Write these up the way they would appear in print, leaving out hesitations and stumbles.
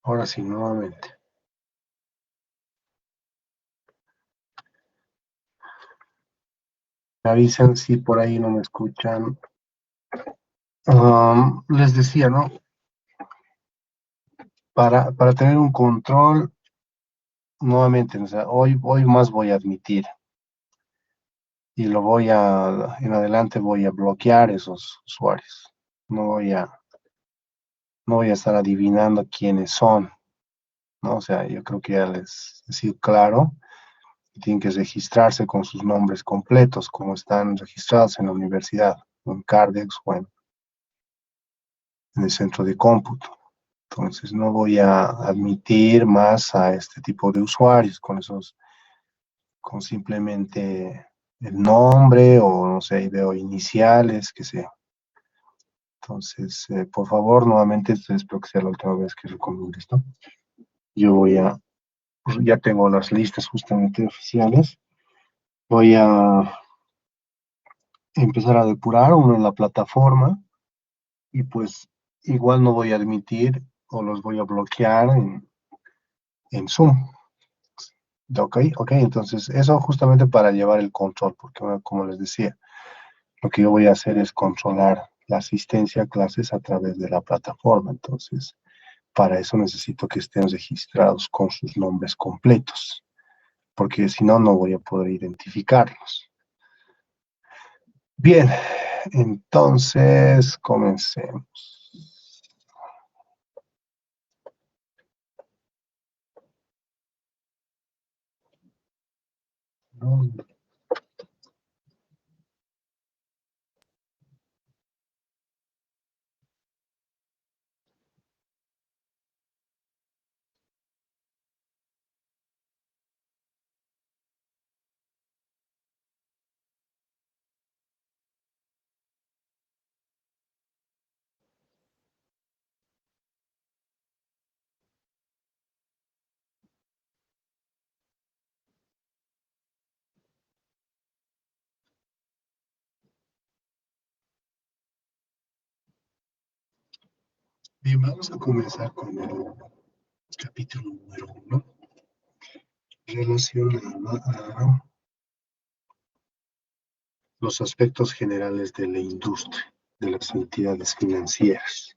Ahora sí, nuevamente. Me avisan si por ahí no me escuchan. Les decía, ¿no? Para tener un control, nuevamente, o sea, hoy más voy a admitir y en adelante voy a bloquear esos usuarios. No voy a, no voy a estar adivinando quiénes son, ¿no? O sea, yo creo que ya les he sido claro. Tienen que registrarse con sus nombres completos, como están registrados en la universidad, o en Cardex o en el centro de cómputo. Entonces no voy a admitir más a este tipo de usuarios con simplemente el nombre o no sé, ahí veo iniciales, que sea. Entonces, por favor, nuevamente, espero que sea la última vez que recomiendo esto. Yo pues, ya tengo las listas justamente oficiales. Voy a empezar a depurar uno en la plataforma y pues igual no voy a admitir o los voy a bloquear en Zoom. Ok, entonces eso justamente para llevar el control, porque bueno, como les decía, lo que yo voy a hacer es controlar la asistencia a clases a través de la plataforma. Entonces, para eso necesito que estén registrados con sus nombres completos, porque si no, no voy a poder identificarlos. Bien, entonces comencemos. ¿No? Bien, vamos a comenzar con el capítulo número 1, relacionado a los aspectos generales de la industria, de las entidades financieras.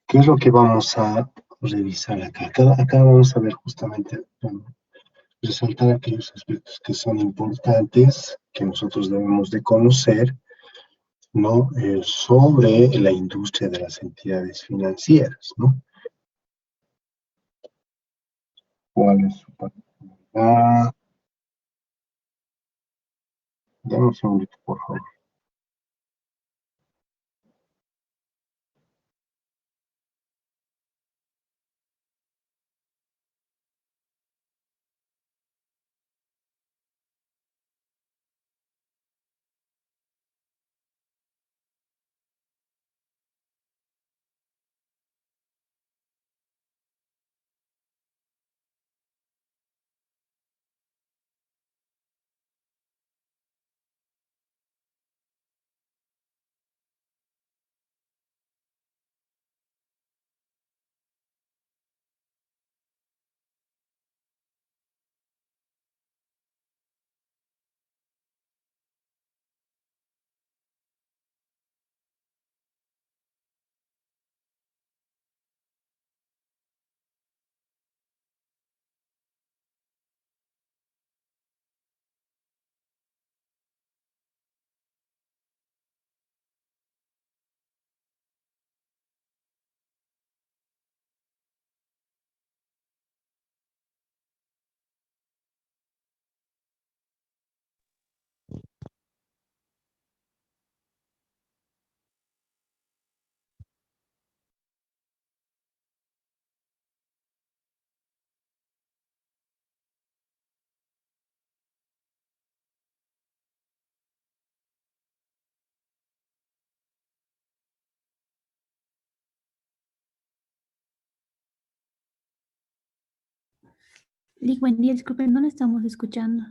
¿Qué es lo que vamos a revisar acá? Acá vamos a ver justamente, resaltar aquellos aspectos que son importantes, que nosotros debemos de conocer, ¿no? Sobre la industria de las entidades financieras, ¿no? ¿Cuál es su particularidad? Dame un segundito, por favor. Lick, buen día, disculpen, no le estamos escuchando.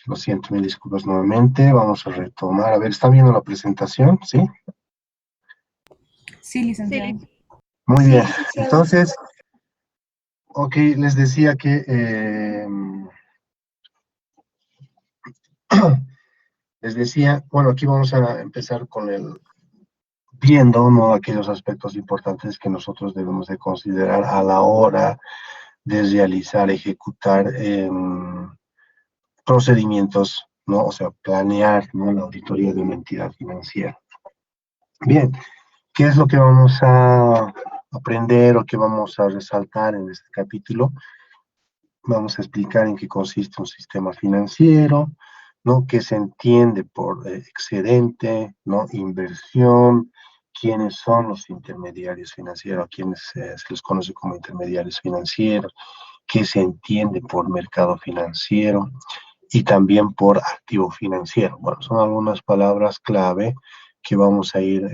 Lo siento, mil disculpas nuevamente. Vamos a retomar. A ver, ¿están viendo la presentación? ¿Sí? Sí, licenciado. Muy bien. Entonces, ok, les decía que les decía, bueno, aquí vamos a empezar con el viendo, ¿no? Aquellos aspectos importantes que nosotros debemos de considerar a la hora de realizar, ejecutar procedimientos, ¿no? O sea, planear, ¿no? La auditoría de una entidad financiera. Bien, ¿qué es lo que vamos a aprender o qué vamos a resaltar en este capítulo? Vamos a explicar en qué consiste un sistema financiero, ¿no? ¿Qué se entiende por excedente, ¿no? Inversión, quiénes son los intermediarios financieros, a quienes se les conoce como intermediarios financieros, qué se entiende por mercado financiero y también por activo financiero. Bueno, son algunas palabras clave que vamos a ir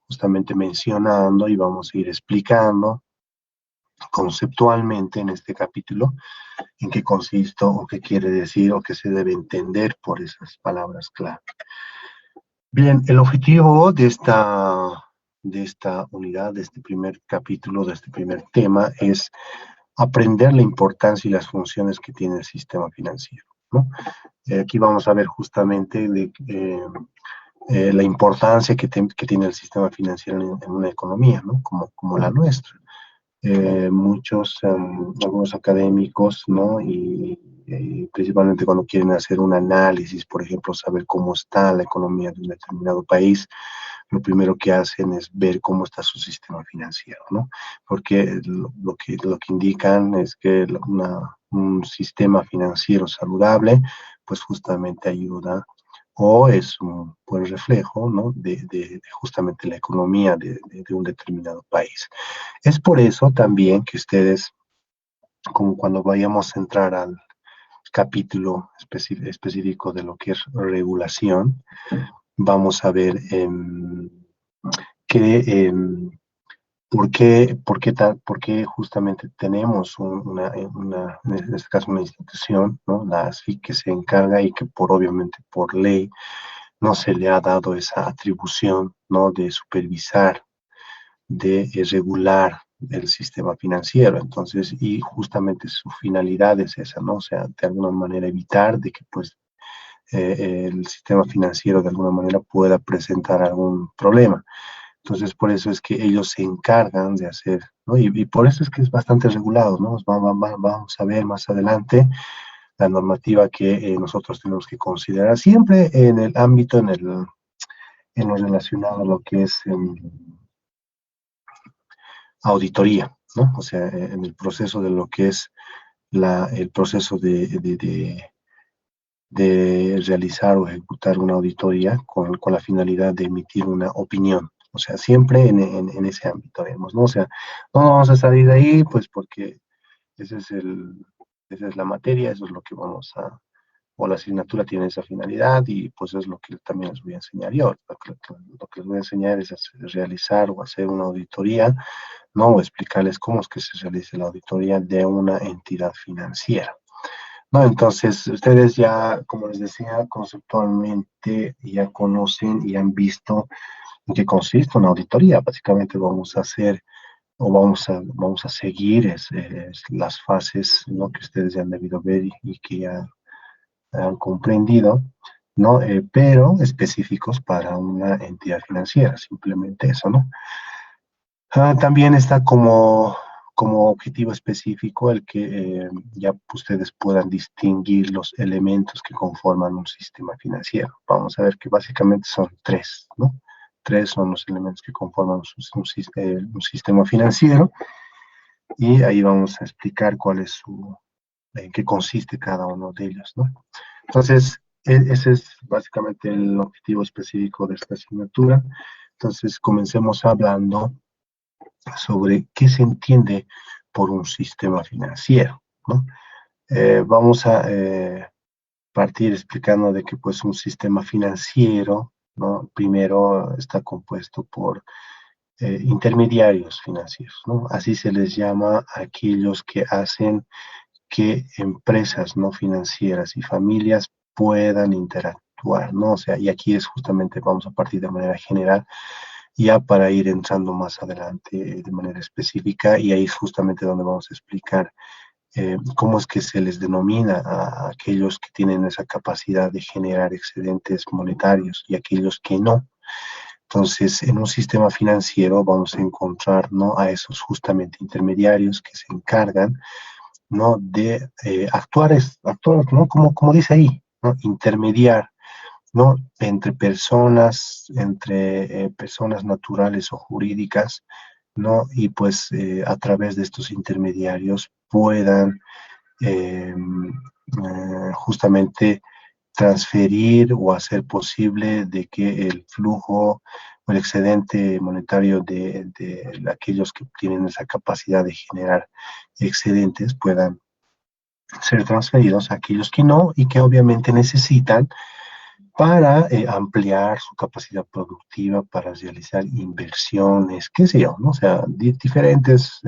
justamente mencionando y vamos a ir explicando conceptualmente en este capítulo en qué consiste o qué quiere decir o qué se debe entender por esas palabras clave. Bien, el objetivo de esta unidad, de este primer capítulo, de este primer tema, es aprender la importancia y las funciones que tiene el sistema financiero, ¿no? Aquí vamos a ver justamente la importancia que tiene el sistema financiero en una economía, ¿no? Como la nuestra. Algunos académicos, ¿no? Y principalmente cuando quieren hacer un análisis, por ejemplo, saber cómo está la economía de un determinado país, lo primero que hacen es ver cómo está su sistema financiero, ¿no? Porque lo que indican es que un sistema financiero saludable, pues justamente ayuda o es un buen reflejo, ¿no? de justamente la economía de un determinado país. Es por eso también que ustedes, como cuando vayamos a entrar capítulo específico de lo que es regulación, vamos a ver que, por qué justamente tenemos en este caso una institución, ¿no? La ASFIC, que se encarga y que obviamente por ley no se le ha dado esa atribución, ¿no? De supervisar, de regular el sistema financiero. Entonces, y justamente su finalidad es esa, ¿no? O sea, de alguna manera evitar de que pues el sistema financiero de alguna manera pueda presentar algún problema. Entonces, por eso es que ellos se encargan de hacer, ¿no? Y por eso es que es bastante regulado, ¿no? Vamos a ver más adelante la normativa que nosotros tenemos que considerar siempre en el ámbito, en lo relacionado a lo que es auditoría, ¿no? O sea, en el proceso de lo que es el proceso de realizar o ejecutar una auditoría con la finalidad de emitir una opinión. O sea, siempre en ese ámbito, vemos, ¿no? O sea, no vamos a salir de ahí, pues porque ese es esa es la materia, eso es lo que vamos a, o la asignatura tiene esa finalidad y pues es lo que también les voy a enseñar yo. Lo que les voy a enseñar es realizar o hacer una auditoría, ¿no? O explicarles cómo es que se realiza la auditoría de una entidad financiera. No, entonces ustedes ya, como les decía, conceptualmente ya conocen y han visto en qué consiste una auditoría. Básicamente vamos a hacer o vamos a seguir las fases, ¿no? Que ustedes ya han debido ver y que ya han comprendido, ¿no? Pero específicos para una entidad financiera, simplemente eso, ¿no? También está como objetivo específico el que ya ustedes puedan distinguir los elementos que conforman un sistema financiero. Vamos a ver que básicamente son tres, ¿no? Tres son los elementos que conforman un sistema financiero y ahí vamos a explicar en qué consiste cada uno de ellos, ¿no? Entonces, ese es básicamente el objetivo específico de esta asignatura. Entonces, comencemos hablando sobre qué se entiende por un sistema financiero, ¿no? Vamos a partir explicando de que pues un sistema financiero, ¿no? Primero está compuesto por intermediarios financieros, ¿no? Así se les llama a aquellos que hacen que empresas no financieras y familias puedan interactuar, ¿no? O sea, y aquí es justamente, vamos a partir de manera general, ya para ir entrando más adelante de manera específica, y ahí es justamente donde vamos a explicar cómo es que se les denomina a aquellos que tienen esa capacidad de generar excedentes monetarios y aquellos que no. Entonces, en un sistema financiero vamos a encontrar, ¿no? A esos justamente intermediarios que se encargan, ¿no? De actuar, ¿no? Como dice ahí, ¿no? Intermediar, ¿no? Entre personas naturales o jurídicas, ¿no? Y pues a través de estos intermediarios puedan justamente transferir o hacer posible de que el flujo o el excedente monetario de aquellos que tienen esa capacidad de generar excedentes puedan ser transferidos a aquellos que no y que obviamente necesitan para ampliar su capacidad productiva, para realizar inversiones, qué sé yo, ¿no? O sea, diferentes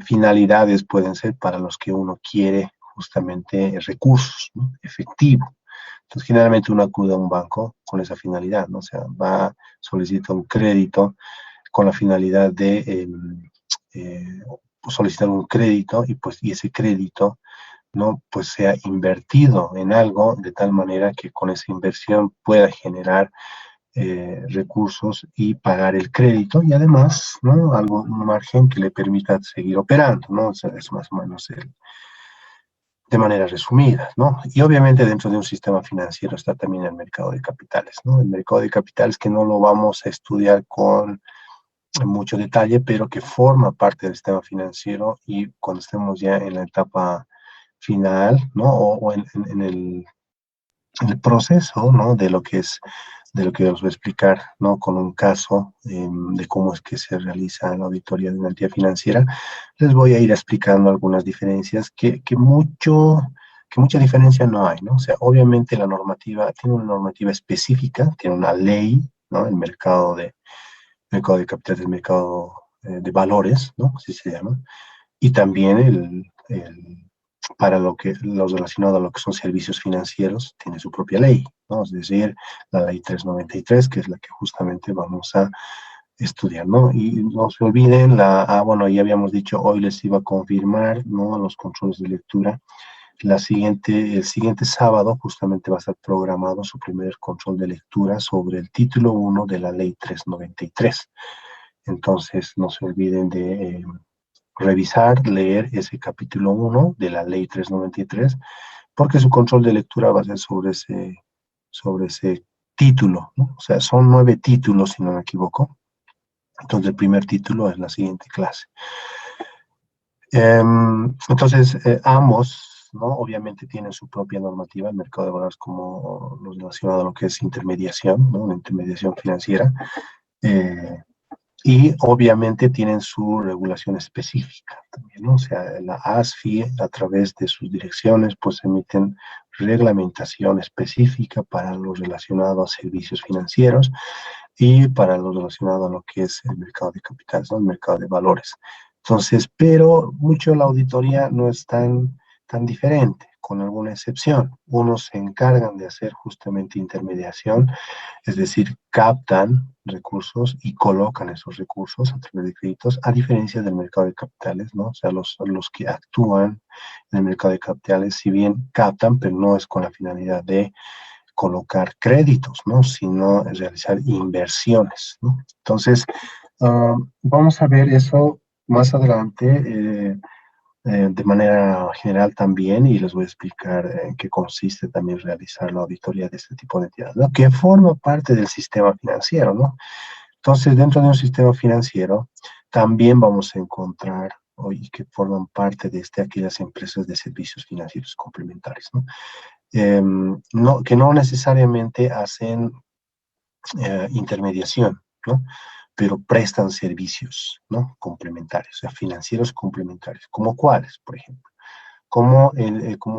finalidades pueden ser para los que uno quiere justamente recursos, ¿no? Efectivo. Entonces, generalmente uno acude a un banco con esa finalidad, ¿no? O sea, va, solicita un crédito con la finalidad de solicitar un crédito y pues y ese crédito, ¿no? Pues sea invertido en algo de tal manera que con esa inversión pueda generar recursos y pagar el crédito y además, ¿no? Algo, un margen que le permita seguir operando, ¿no? O sea, es más o menos de manera resumida, ¿no? Y obviamente dentro de un sistema financiero está también el mercado de capitales, ¿no? El mercado de capitales que no lo vamos a estudiar con mucho detalle, pero que forma parte del sistema financiero y cuando estemos ya en la etapa final, ¿no? O en el proceso, ¿no? De lo que os voy a explicar, ¿no? Con un caso de cómo es que se realiza la auditoría de una entidad financiera, les voy a ir explicando algunas diferencias que mucha diferencia no hay, ¿no? O sea, obviamente la normativa tiene una normativa específica, tiene una ley, ¿no? El mercado de capitales, el mercado de valores, ¿no? Así se llama. Y también para los relacionados a lo que son servicios financieros, tiene su propia ley, ¿no? Es decir, la ley 393, que es la que justamente vamos a estudiar, ¿no? Y no se olviden, bueno, ya habíamos dicho, hoy les iba a confirmar, ¿no? Los controles de lectura. El siguiente sábado justamente va a estar programado su primer control de lectura sobre el título 1 de la ley 393. Entonces, no se olviden de revisar, leer ese capítulo 1 de la ley 393, porque su control de lectura va a ser sobre ese título, ¿no? O sea, son 9 títulos, si no me equivoco. Entonces, el primer título es la siguiente clase. Entonces, ambos, ¿no? Obviamente tienen su propia normativa, el mercado de valores como lo relacionado a lo que es intermediación, ¿no? Una intermediación financiera. Eh, y obviamente tienen su regulación específica también, ¿no? O sea, la ASFI a través de sus direcciones pues emiten reglamentación específica para lo relacionado a servicios financieros y para lo relacionado a lo que es el mercado de capitales, ¿no? El mercado de valores. Entonces, pero mucho la auditoría no es tan diferente, con alguna excepción. Unos se encargan de hacer justamente intermediación, es decir, captan recursos y colocan esos recursos a través de créditos, a diferencia del mercado de capitales, ¿no? O sea, los que actúan en el mercado de capitales, si bien captan, pero no es con la finalidad de colocar créditos, ¿no? Sino realizar inversiones, ¿no? Entonces, vamos a ver eso más adelante de manera general también y les voy a explicar en qué consiste también realizar la auditoría de este tipo de entidades, ¿no? Que forma parte del sistema financiero, ¿no? Entonces, dentro de un sistema financiero también vamos a encontrar y que forman parte de aquellas empresas de servicios financieros complementarios, ¿no? Que no necesariamente hacen intermediación, ¿no? Pero prestan servicios, ¿no? Complementarios, o sea, financieros complementarios. ¿Como cuáles, por ejemplo? Como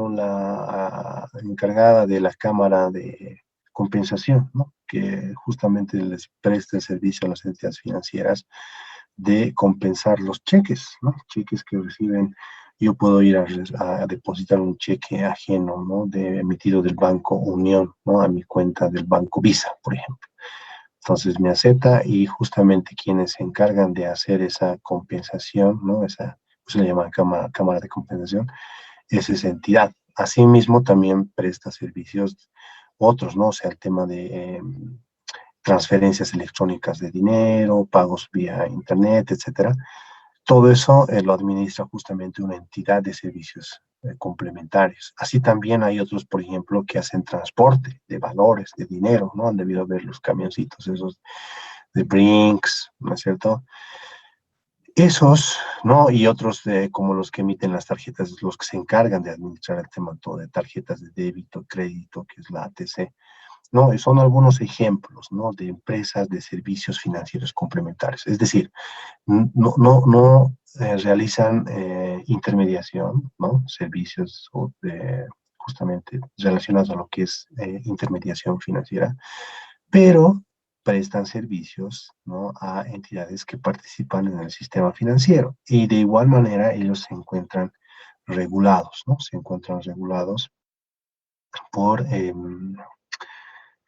la encargada de la Cámara de Compensación, ¿no? Que justamente les presta el servicio a las entidades financieras de compensar los cheques, ¿no? Cheques que reciben, yo puedo ir a depositar un cheque ajeno, ¿no? Emitido del Banco Unión, ¿no? A mi cuenta del Banco Visa, por ejemplo. Entonces me acepta y justamente quienes se encargan de hacer esa compensación, ¿no? Pues se le llama cámara de compensación, es esa entidad. Asimismo, también presta servicios otros, ¿no? O sea, el tema de transferencias electrónicas de dinero, pagos vía internet, etcétera. Todo eso lo administra justamente una entidad de servicios complementarios. Así también hay otros, por ejemplo, que hacen transporte de valores, de dinero, ¿no? Han debido ver los camioncitos esos de Brinks, ¿no es cierto? Esos, ¿no? Y otros como los que emiten las tarjetas, los que se encargan de administrar el tema todo de tarjetas de débito, crédito, que es la ATC. No, son algunos ejemplos, ¿no? De empresas de servicios financieros complementarios. Es decir, no realizan intermediación, ¿no? Servicios justamente relacionados a lo que es intermediación financiera, pero prestan servicios, ¿no? A entidades que participan en el sistema financiero. Y de igual manera ellos se encuentran regulados, ¿no? Se encuentran regulados por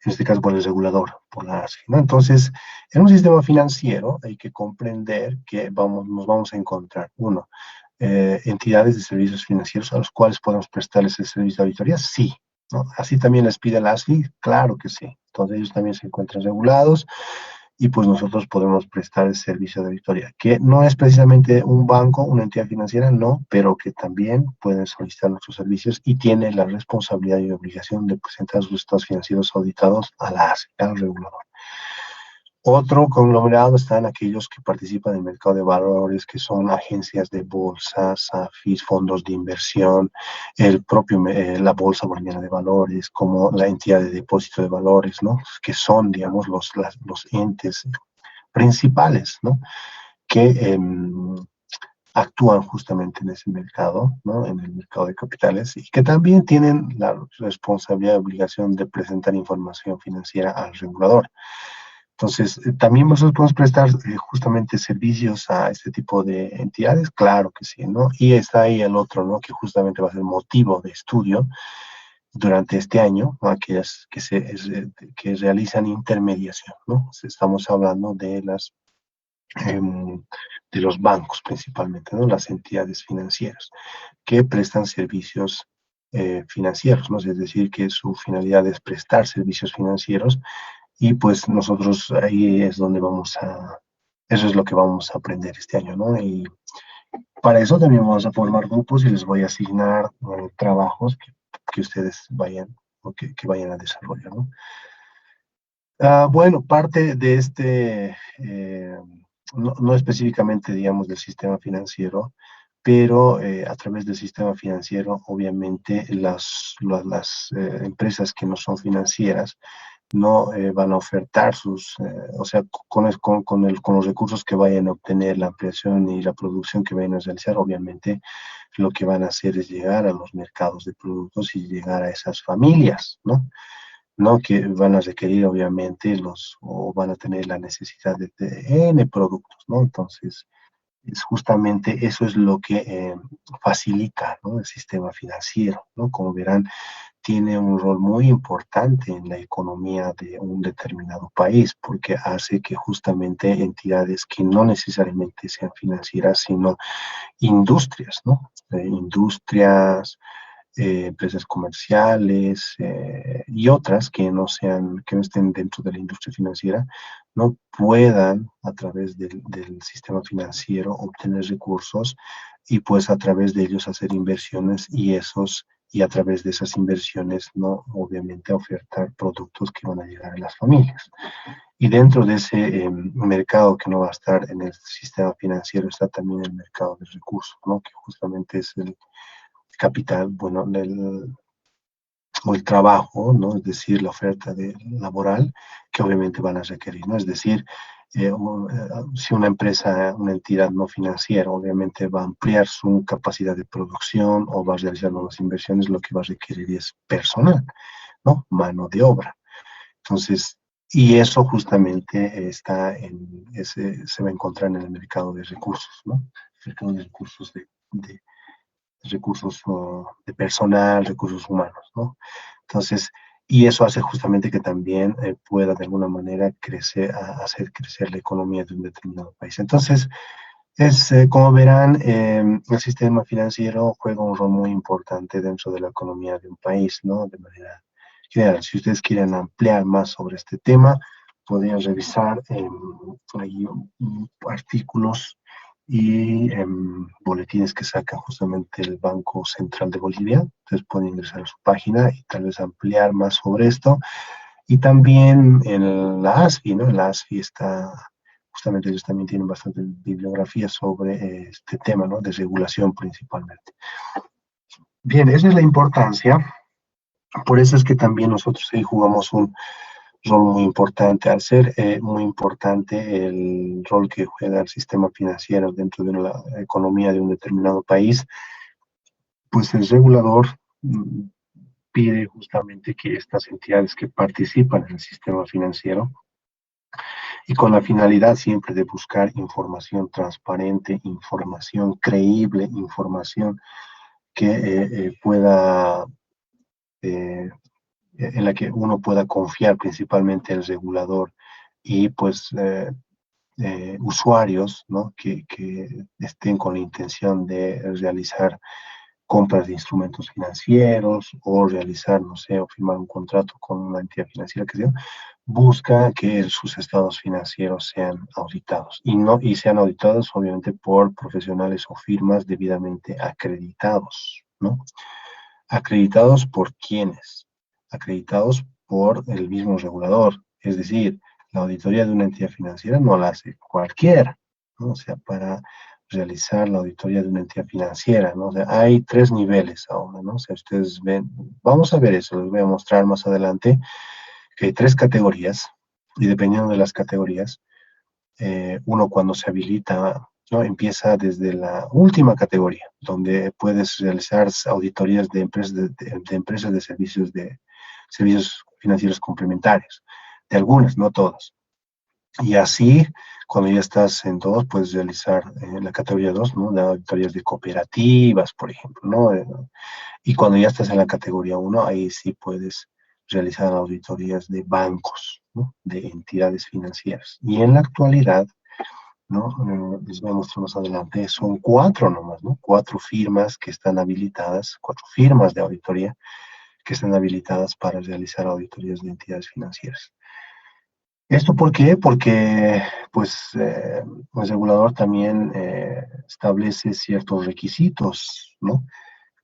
en este caso por el regulador, por la ASFI, ¿no? Entonces, en un sistema financiero hay que comprender que nos vamos a encontrar, uno, entidades de servicios financieros a los cuales podemos prestarles el servicio de auditoría, sí, ¿no? Así también les pide la ASFI, claro que sí. Entonces ellos también se encuentran regulados y pues nosotros podemos prestar el servicio de auditoría, que no es precisamente un banco, una entidad financiera, no, pero que también pueden solicitar nuestros servicios y tiene la responsabilidad y obligación de presentar sus estados financieros auditados a la ASE, al regulador. Otro conglomerado están aquellos que participan en el mercado de valores, que son agencias de bolsas, AFIS, fondos de inversión, la Bolsa Boliviana de Valores, como la entidad de depósito de valores, ¿no? Que son, digamos, los entes principales, ¿no? Que actúan justamente en ese mercado, ¿no? En el mercado de capitales, y que también tienen la responsabilidad y obligación de presentar información financiera al regulador. Entonces, también nosotros podemos prestar justamente servicios a este tipo de entidades, claro que sí, ¿no? Y está ahí el otro, ¿no? Que justamente va a ser motivo de estudio durante este año, ¿no? Aquellas que realizan intermediación, ¿no? Estamos hablando de los bancos principalmente, ¿no? Las entidades financieras que prestan servicios financieros, ¿no? Es decir, que su finalidad es prestar servicios financieros y pues nosotros ahí es donde eso es lo que vamos a aprender este año, ¿no? Y para eso también vamos a formar grupos y les voy a asignar trabajos que ustedes vayan o que vayan a desarrollar, ¿no? Bueno, parte de no específicamente, digamos, del sistema financiero, pero a través del sistema financiero, obviamente, las empresas que no son financieras no van a ofertar o sea, con los recursos que vayan a obtener, la ampliación y la producción que vayan a realizar, obviamente, lo que van a hacer es llegar a los mercados de productos y llegar a esas familias, ¿no? ¿No? Que van a requerir obviamente o van a tener la necesidad de N productos, ¿no? Entonces, es justamente eso es lo que facilita, ¿no? El sistema financiero, ¿no? Como verán, tiene un rol muy importante en la economía de un determinado país, porque hace que justamente entidades que no necesariamente sean financieras, sino industrias, ¿no? Industrias, empresas comerciales y otras que no estén dentro de la industria financiera, no puedan a través del sistema financiero obtener recursos y pues a través de ellos hacer inversiones y a través de esas inversiones, no, obviamente ofertar productos que van a llegar a las familias. Y dentro de ese mercado que no va a estar en el sistema financiero está también el mercado de recursos, ¿no? Que justamente es el capital, bueno, o el trabajo, ¿no? Es decir, la oferta laboral que obviamente van a requerir, ¿no? Es decir, si una empresa, una entidad no financiera, obviamente va a ampliar su capacidad de producción o va a realizar nuevas inversiones, lo que va a requerir es personal, ¿no? Mano de obra. Entonces, y eso justamente se va a encontrar en el mercado de recursos, ¿no? El mercado de recursos de recursos de personal, recursos humanos, ¿no? Entonces, y eso hace justamente que también pueda de alguna manera hacer crecer la economía de un determinado país. Entonces, como verán, el sistema financiero juega un rol muy importante dentro de la economía de un país, ¿no? De manera general. Si ustedes quieren ampliar más sobre este tema, podrían revisar ahí artículos y boletines que saca justamente el Banco Central de Bolivia. Ustedes pueden ingresar a su página y tal vez ampliar más sobre esto. Y también en la ASFI, ¿no? En la ASFI justamente ellos también tienen bastante bibliografía sobre este tema, ¿no? De regulación principalmente. Bien, esa es la importancia. Por eso es que también nosotros ahí jugamos un rol muy importante, al ser muy importante el rol que juega el sistema financiero dentro de la economía de un determinado país, pues el regulador pide justamente que estas entidades que participan en el sistema financiero y con la finalidad siempre de buscar información transparente, información creíble, información que eh, en la que uno pueda confiar principalmente el regulador y pues usuarios, ¿no? que estén con la intención de realizar compras de instrumentos financieros o realizar, no sé, o firmar un contrato con una entidad financiera que sea, busca que sus estados financieros sean auditados y sean auditados obviamente por profesionales o firmas debidamente acreditados, ¿no? ¿Acreditados por quiénes? Acreditados por el mismo regulador, es decir, La auditoría de una entidad financiera no la hace cualquiera, ¿no? O sea, para realizar la auditoría de una entidad financiera, ¿no? O sea, hay 3 niveles ahora, ¿no? O sea, ustedes ven, vamos a ver eso, les voy a mostrar más adelante, que hay 3 categorías, y dependiendo de las categorías, uno cuando se habilita, ¿no? Empieza desde la última categoría, donde puedes realizar auditorías de empresas de empresas de servicios financieros complementarios, de algunas, no todas. Y así, cuando ya estás en 2, puedes realizar la categoría 2, ¿no? De auditorías de cooperativas, por ejemplo, ¿no? Y cuando ya estás en la categoría 1, ahí sí puedes realizar auditorías de bancos, ¿no? De entidades financieras. Y en la actualidad, ¿no? Les voy a mostrar más adelante, son 4 nomás, ¿no? 4 firmas que están habilitadas, 4 firmas de auditoría que están habilitadas para realizar auditorías de entidades financieras. ¿Esto por qué? Porque pues, el regulador también establece ciertos requisitos, ¿no?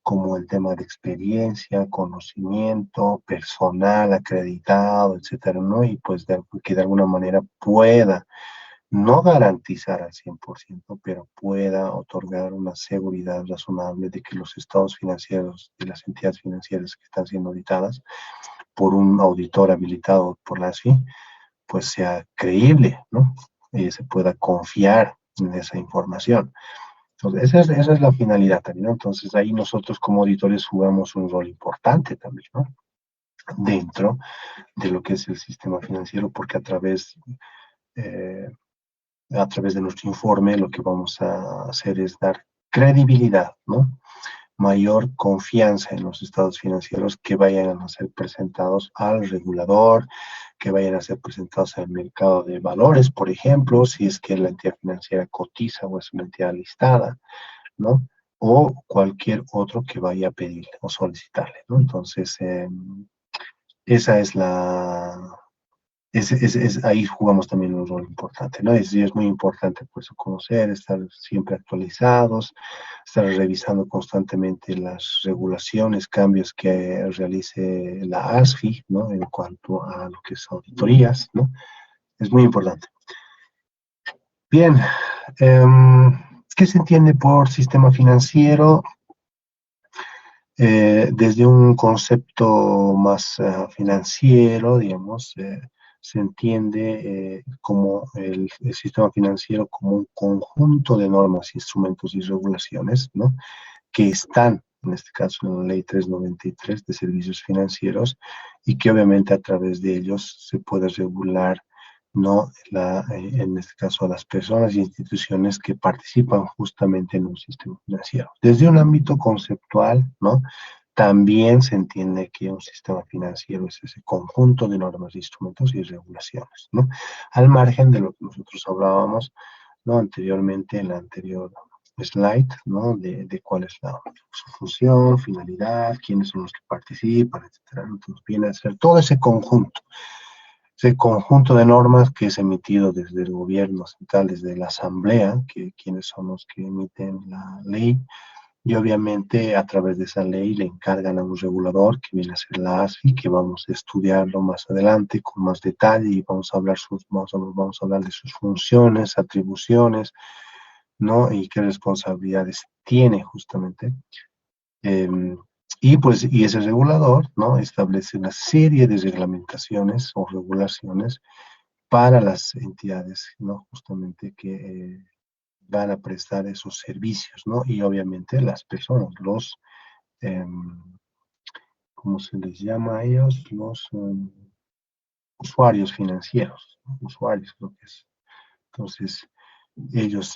Como el tema de experiencia, conocimiento, personal acreditado, etcétera, ¿no? Y pues que de alguna manera pueda, no garantizar al 100%, pero pueda otorgar una seguridad razonable de que los estados financieros de las entidades financieras que están siendo auditadas por un auditor habilitado por la ASFI, pues sea creíble, ¿no? Y se pueda confiar en esa información. Entonces, esa es la finalidad también, ¿no? Entonces, ahí nosotros como auditores jugamos un rol importante también, ¿no? Dentro de lo que es el sistema financiero, porque eh, a través de nuestro informe lo que vamos a hacer es dar credibilidad, ¿no? Mayor confianza en los estados financieros que vayan a ser presentados al regulador, que vayan a ser presentados al mercado de valores, por ejemplo, si es que la entidad financiera cotiza o es una entidad listada, ¿no? O cualquier otro que vaya a pedirle o solicitarle, ¿no? Entonces, esa es ahí jugamos también un rol importante, ¿no? Es muy importante, pues, conocer, estar siempre actualizados, estar revisando constantemente las regulaciones, cambios que realice la ASFI, ¿no? En cuanto a lo que son auditorías, ¿no? Es muy importante. Bien, ¿qué se entiende por sistema financiero? Desde un concepto más financiero, digamos, se entiende como el sistema financiero como un conjunto de normas, instrumentos y regulaciones, ¿no? Que están, en este caso, en la Ley 393 de servicios financieros y que obviamente a través de ellos se puede regular, ¿no? En este caso, a las personas y instituciones que participan justamente en un sistema financiero. Desde un ámbito conceptual, ¿no? También se entiende que un sistema financiero es ese conjunto de normas, instrumentos y regulaciones, ¿no? Al margen de lo que nosotros hablábamos, ¿no? Anteriormente, en la anterior slide, ¿no? De cuál es su función, finalidad, quiénes son los que participan, etcétera. Entonces viene a ser todo ese conjunto de normas que es emitido desde el gobierno central, desde la asamblea, que quienes son los que emiten la ley, y obviamente a través de esa ley le encargan a un regulador que viene a ser la ASFI, que vamos a estudiarlo más adelante con más detalle y vamos a hablar de sus funciones, atribuciones, ¿no? Y qué responsabilidades tiene justamente. Y ese regulador, ¿no? Establece una serie de reglamentaciones o regulaciones para las entidades, ¿no? Justamente que van a prestar esos servicios, ¿no? Y obviamente las personas, eh, ¿cómo se les llama a ellos? Los usuarios financieros, ¿no? Usuarios creo que es. Entonces, ellos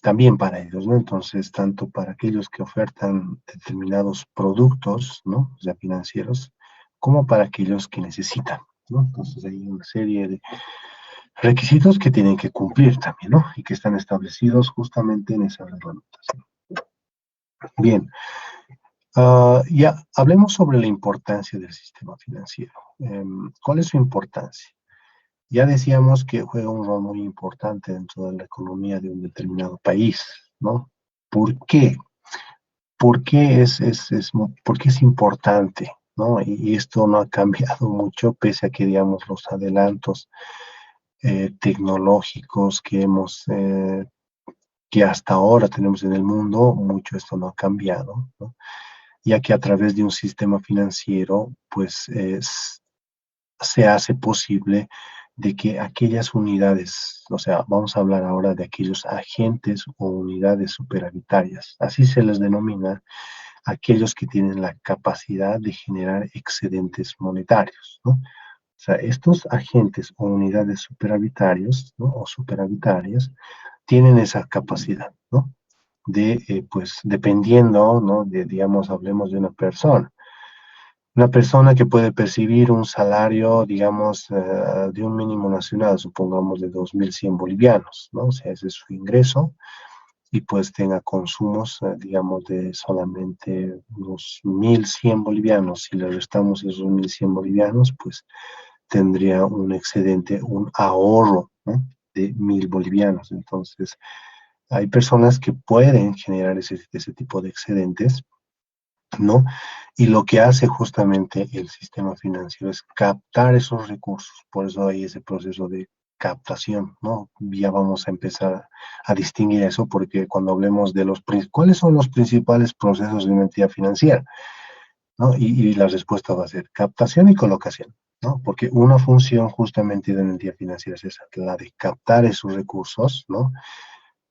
también para ellos, ¿no? Entonces, tanto para aquellos que ofertan determinados productos, ¿no? Ya financieros, como para aquellos que necesitan, ¿no? Entonces, hay una serie de requisitos que tienen que cumplir también, ¿no? Y que están establecidos justamente en esa reglamentación. Bien, ya hablemos sobre la importancia del sistema financiero. ¿Cuál es su importancia? Ya decíamos que juega un rol muy importante dentro de la economía de un determinado país, ¿no? ¿Por qué? ¿Por qué por qué es importante? ¿No? Y esto no ha cambiado mucho, pese a que, digamos, los adelantos tecnológicos que hasta ahora tenemos en el mundo, mucho esto no ha cambiado, ¿no? Ya que a través de un sistema financiero, pues se hace posible de que aquellas unidades, o sea, vamos a hablar ahora de aquellos agentes o unidades superavitarias, así se les denomina aquellos que tienen la capacidad de generar excedentes monetarios, ¿no? O sea, estos agentes o unidades superavitarios, ¿no? O superavitarias tienen esa capacidad, ¿no? Pues, dependiendo, ¿no? Digamos, hablemos de una persona. Una persona que puede percibir un salario, digamos, de un mínimo nacional, supongamos de 2.100 bolivianos, ¿no? O sea, ese es su ingreso y pues tenga consumos, digamos, de solamente unos 1.100 bolivianos. Si le restamos esos 1.100 bolivianos, pues tendría un excedente, un ahorro, ¿no? De 1.000 bolivianos. Entonces, hay personas que pueden generar ese tipo de excedentes, ¿no? Y lo que hace justamente el sistema financiero es captar esos recursos. Por eso hay ese proceso de captación, ¿no? Ya vamos a empezar a distinguir eso, porque cuando hablemos de ¿cuáles son los principales procesos de una entidad financiera? ¿No? Y la respuesta va a ser captación y colocación, ¿no? Porque una función justamente de una entidad financiera es esa, la de captar esos recursos, ¿no?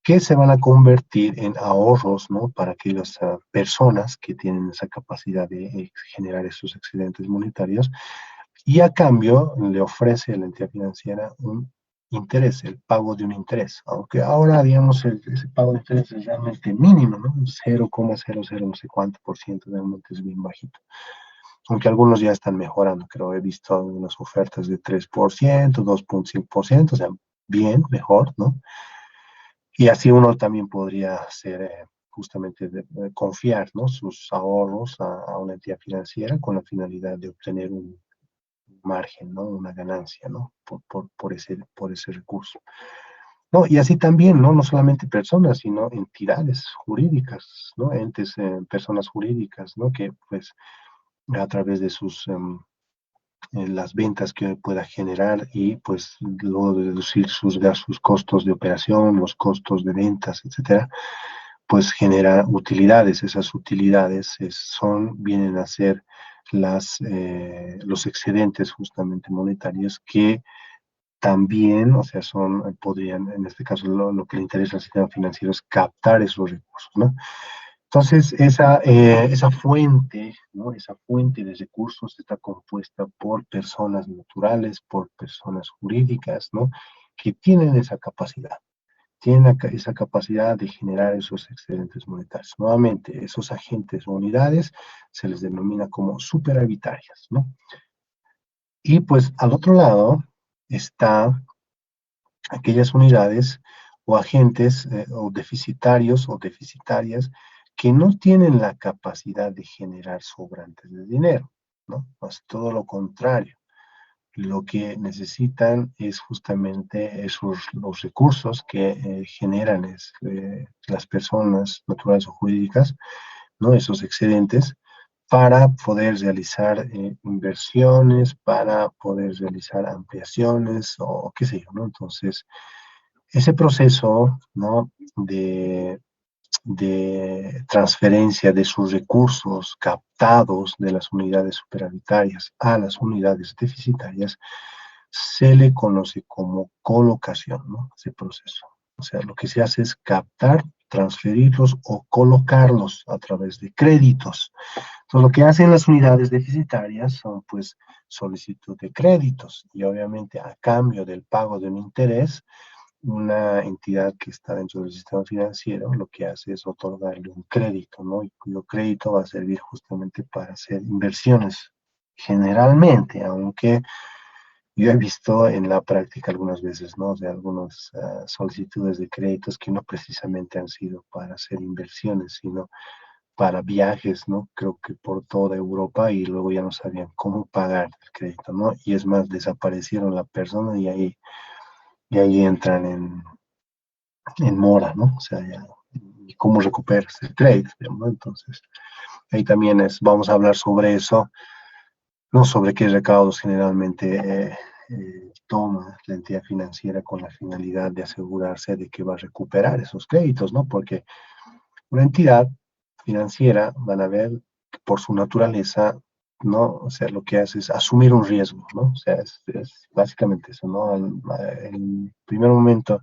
Que se van a convertir en ahorros, ¿no? Para aquellas personas que tienen esa capacidad de generar esos excedentes monetarios, y a cambio le ofrece a la entidad financiera un interés, el pago de un interés, aunque ahora, digamos, ese pago de interés es realmente mínimo, ¿no? 0,00 no sé cuánto por ciento, realmente es bien bajito, aunque algunos ya están mejorando, creo, he visto algunas ofertas de 3%, 2,5%, o sea, bien, mejor, ¿no? Y así uno también podría hacer, justamente confiar, ¿no? Sus ahorros a una entidad financiera con la finalidad de obtener un margen, ¿no? Una ganancia, ¿no? Por ese recurso. No, y así también, ¿no? No solamente personas, sino entidades jurídicas, ¿no? Entes, personas jurídicas, ¿no? Que pues a través de las ventas que pueda generar y pues luego de deducir sus costos de operación, los costos de ventas, etcétera, pues genera utilidades. Esas utilidades vienen a ser los excedentes justamente monetarios que también, o sea, podrían, en este caso, lo que le interesa al sistema financiero es captar esos recursos, ¿no? Entonces, esa fuente, ¿no? Esa fuente de recursos está compuesta por personas naturales, por personas jurídicas, ¿no? Que tienen esa capacidad, esa capacidad de generar esos excedentes monetarios. Nuevamente, esos agentes o unidades se les denomina como superavitarias, ¿no? Y pues al otro lado está aquellas unidades o agentes o deficitarios o deficitarias que no tienen la capacidad de generar sobrantes de dinero, ¿no? Es todo lo contrario. Lo que necesitan es justamente los recursos que generan las personas naturales o jurídicas, ¿no? Esos excedentes para poder realizar inversiones, para poder realizar ampliaciones o qué sé yo, ¿no? Entonces, ese proceso, ¿no? de transferencia de sus recursos captados de las unidades superavitarias a las unidades deficitarias, se le conoce como colocación, ¿no? Ese proceso. O sea, lo que se hace es captar, transferirlos o colocarlos a través de créditos. Entonces, lo que hacen las unidades deficitarias son, pues, solicitud de créditos y obviamente a cambio del pago de un interés, una entidad que está dentro del sistema financiero lo que hace es otorgarle un crédito, ¿no? Y cuyo crédito va a servir justamente para hacer inversiones. Generalmente, aunque yo he visto en la práctica algunas veces, ¿no? De algunas solicitudes de créditos que no precisamente han sido para hacer inversiones, sino para viajes, ¿no? Creo que por toda Europa y luego ya no sabían cómo pagar el crédito, ¿no? Y es más, desaparecieron la persona y ahí entran en mora, ¿no? O sea, ya, ¿y cómo recuperas el crédito, ¿no? Entonces, ahí también vamos a hablar sobre eso, no sobre qué recaudos generalmente toma la entidad financiera con la finalidad de asegurarse de que va a recuperar esos créditos, ¿no? Porque una entidad financiera van a ver que por su naturaleza, ¿no? O sea, lo que hace es asumir un riesgo, ¿no? O sea, es básicamente eso, ¿no? El primer momento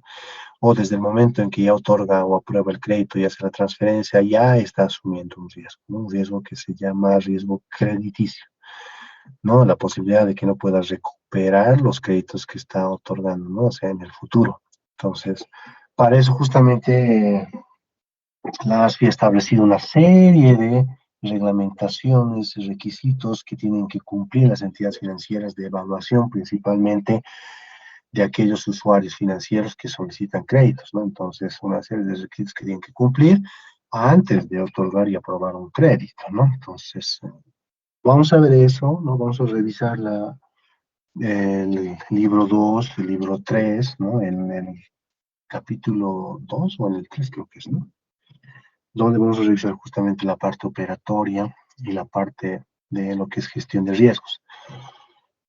o desde el momento en que ya otorga o aprueba el crédito y hace la transferencia, ya está asumiendo un riesgo, ¿no? Un riesgo que se llama riesgo crediticio, ¿no? La posibilidad de que no pueda recuperar los créditos que está otorgando, ¿no? O sea, en el futuro. Entonces, para eso justamente la ASFI ha establecido una serie de reglamentaciones, requisitos que tienen que cumplir las entidades financieras de evaluación, principalmente de aquellos usuarios financieros que solicitan créditos, ¿no? Entonces, una serie de requisitos que tienen que cumplir antes de otorgar y aprobar un crédito, ¿no? Entonces, vamos a ver eso, ¿no? Vamos a revisar el libro 2, el libro 3, ¿no? En el capítulo 2 o en el 3 creo que es, ¿no? Donde vamos a revisar justamente la parte operatoria y la parte de lo que es gestión de riesgos.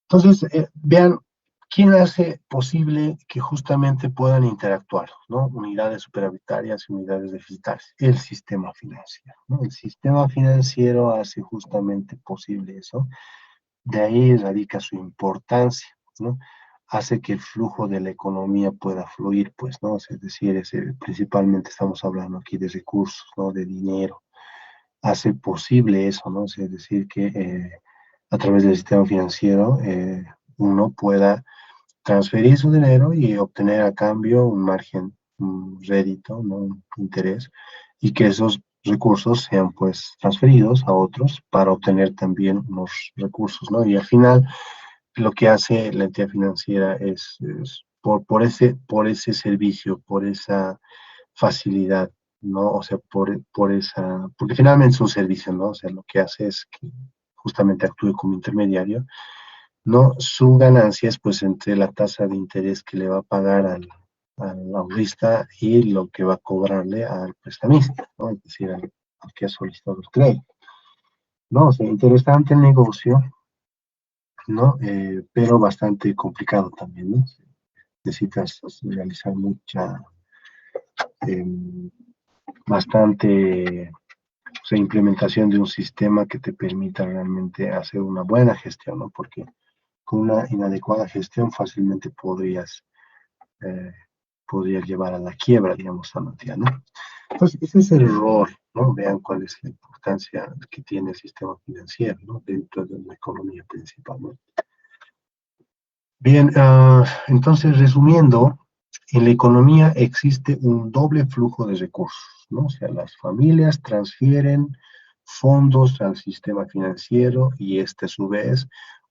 Entonces, vean, ¿quién hace posible que justamente puedan interactuar, ¿no? Unidades superavitarias y unidades deficitarias. El sistema financiero, ¿no? El sistema financiero hace justamente posible eso. De ahí radica su importancia, ¿no? Hace que el flujo de la economía pueda fluir, pues, ¿no? Es decir, principalmente estamos hablando aquí de recursos, ¿no? De dinero. Hace posible eso, ¿no? Es decir, que a través del sistema financiero uno pueda transferir su dinero y obtener a cambio un margen, un rédito, ¿no? Un interés, y que esos recursos sean pues transferidos a otros para obtener también unos recursos, ¿no? Y al final lo que hace la entidad financiera es por ese servicio, por esa facilidad, ¿no? O sea, por esa, porque finalmente es un servicio, ¿no? O sea, lo que hace es que justamente actúe como intermediario, ¿no? Su ganancia es pues entre la tasa de interés que le va a pagar al ahorrista y lo que va a cobrarle al prestamista, ¿no? Es decir, al que ha solicitado el crédito, ¿no? O sea, interesante el negocio, ¿no? Pero bastante complicado también, ¿no? Necesitas realizar eh, bastante, o sea, implementación de un sistema que te permita realmente hacer una buena gestión, ¿no? Porque con una inadecuada gestión fácilmente eh, podría llevar a la quiebra, digamos, a la entidad, ¿no? Entonces, ese es el error, ¿no? Vean cuál es la importancia que tiene el sistema financiero, ¿no? Dentro de la economía principalmente. Bien, entonces, resumiendo, en la economía existe un doble flujo de recursos, ¿no? O sea, las familias transfieren fondos al sistema financiero y este a su vez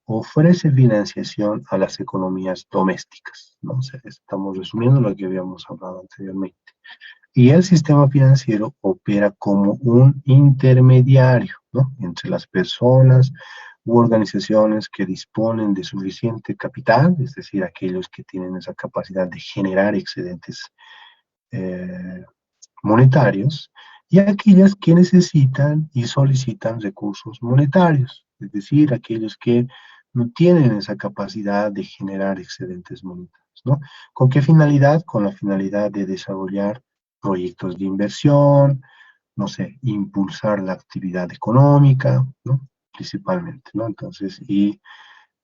ofrece financiación a las economías domésticas, ¿no? O sea, estamos resumiendo lo que habíamos hablado anteriormente. Y el sistema financiero opera como un intermediario, ¿no? Entre las personas u organizaciones que disponen de suficiente capital, es decir, aquellos que tienen esa capacidad de generar excedentes eh, monetarios, y aquellas que necesitan y solicitan recursos monetarios, es decir, aquellos que no tienen esa capacidad de generar excedentes monetarios, ¿no? ¿Con qué finalidad? Con la finalidad de desarrollar proyectos de inversión, no sé, impulsar la actividad económica, ¿no? Principalmente, ¿no? Entonces, y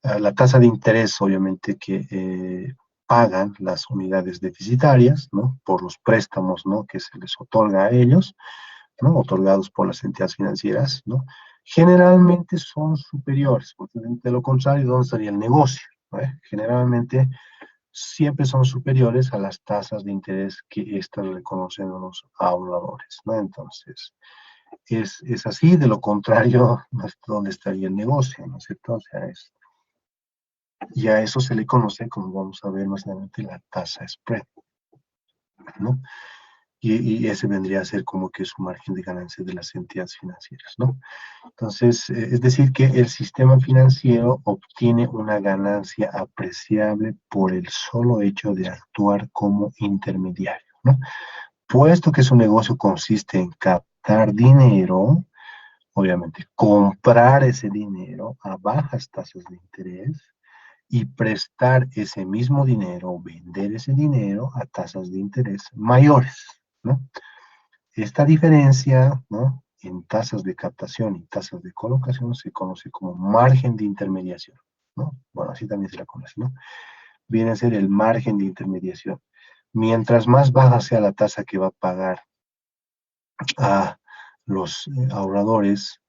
la tasa de interés, obviamente, que pagan las unidades deficitarias, ¿no? Por los préstamos, ¿no? Que se les otorga a ellos, ¿no? Otorgados por las entidades financieras, ¿no? Generalmente son superiores, porque de lo contrario, ¿dónde estaría el negocio? Generalmente siempre son superiores a las tasas de interés que éstas reconocen a los ahorradores, ¿no? Entonces, es así, de lo contrario, ¿dónde estaría el negocio? ¿No es cierto? O sea, y a eso se le conoce, como vamos a ver más adelante, la tasa spread, ¿no? Y ese vendría a ser como que su margen de ganancia de las entidades financieras, ¿no? Entonces, es decir, que el sistema financiero obtiene una ganancia apreciable por el solo hecho de actuar como intermediario, ¿no? Puesto que su negocio consiste en captar dinero, obviamente comprar ese dinero a bajas tasas de interés y prestar ese mismo dinero o vender ese dinero a tasas de interés mayores, ¿no? Esta diferencia, ¿no?, en tasas de captación y tasas de colocación se conoce como margen de intermediación, ¿no? Bueno, así también se la conoce, ¿no? Viene a ser el margen de intermediación. Mientras más baja sea la tasa que va a pagar a los ahorradores,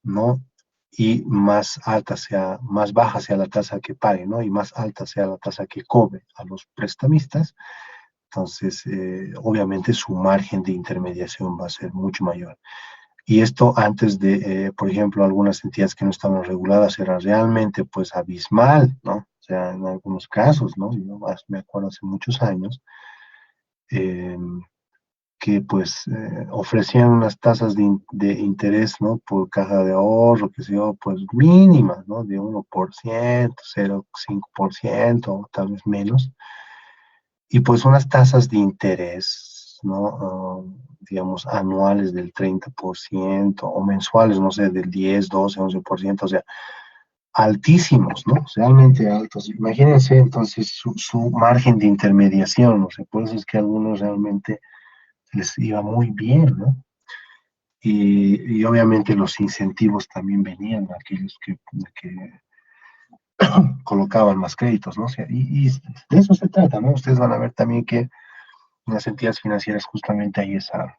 ¿no? Y más alta sea, más baja sea la tasa que pague, ¿no? Y más alta sea la tasa que cobre a los prestamistas, entonces, obviamente su margen de intermediación va a ser mucho mayor. Y esto antes de, por ejemplo, algunas entidades que no estaban reguladas era realmente pues abismal, ¿no? O sea, en algunos casos, ¿no? Yo me acuerdo hace muchos años, eh, que pues ofrecían unas tasas de interés, ¿no? Por caja de ahorro, que sé yo, pues mínimas, ¿no? De 1%, 0,5%, tal vez menos. Y pues unas tasas de interés, ¿no? Digamos, anuales del 30% o mensuales, no sé, del 10, 12, 11%, o sea, altísimos, ¿no? Realmente altos. Imagínense entonces su margen de intermediación, o sea, por eso es que a algunos realmente les iba muy bien, ¿no? Y obviamente los incentivos también venían a aquellos que colocaban más créditos, ¿no? O sea, y de eso se trata, ¿no? Ustedes van a ver también que en las entidades financieras justamente hay esa,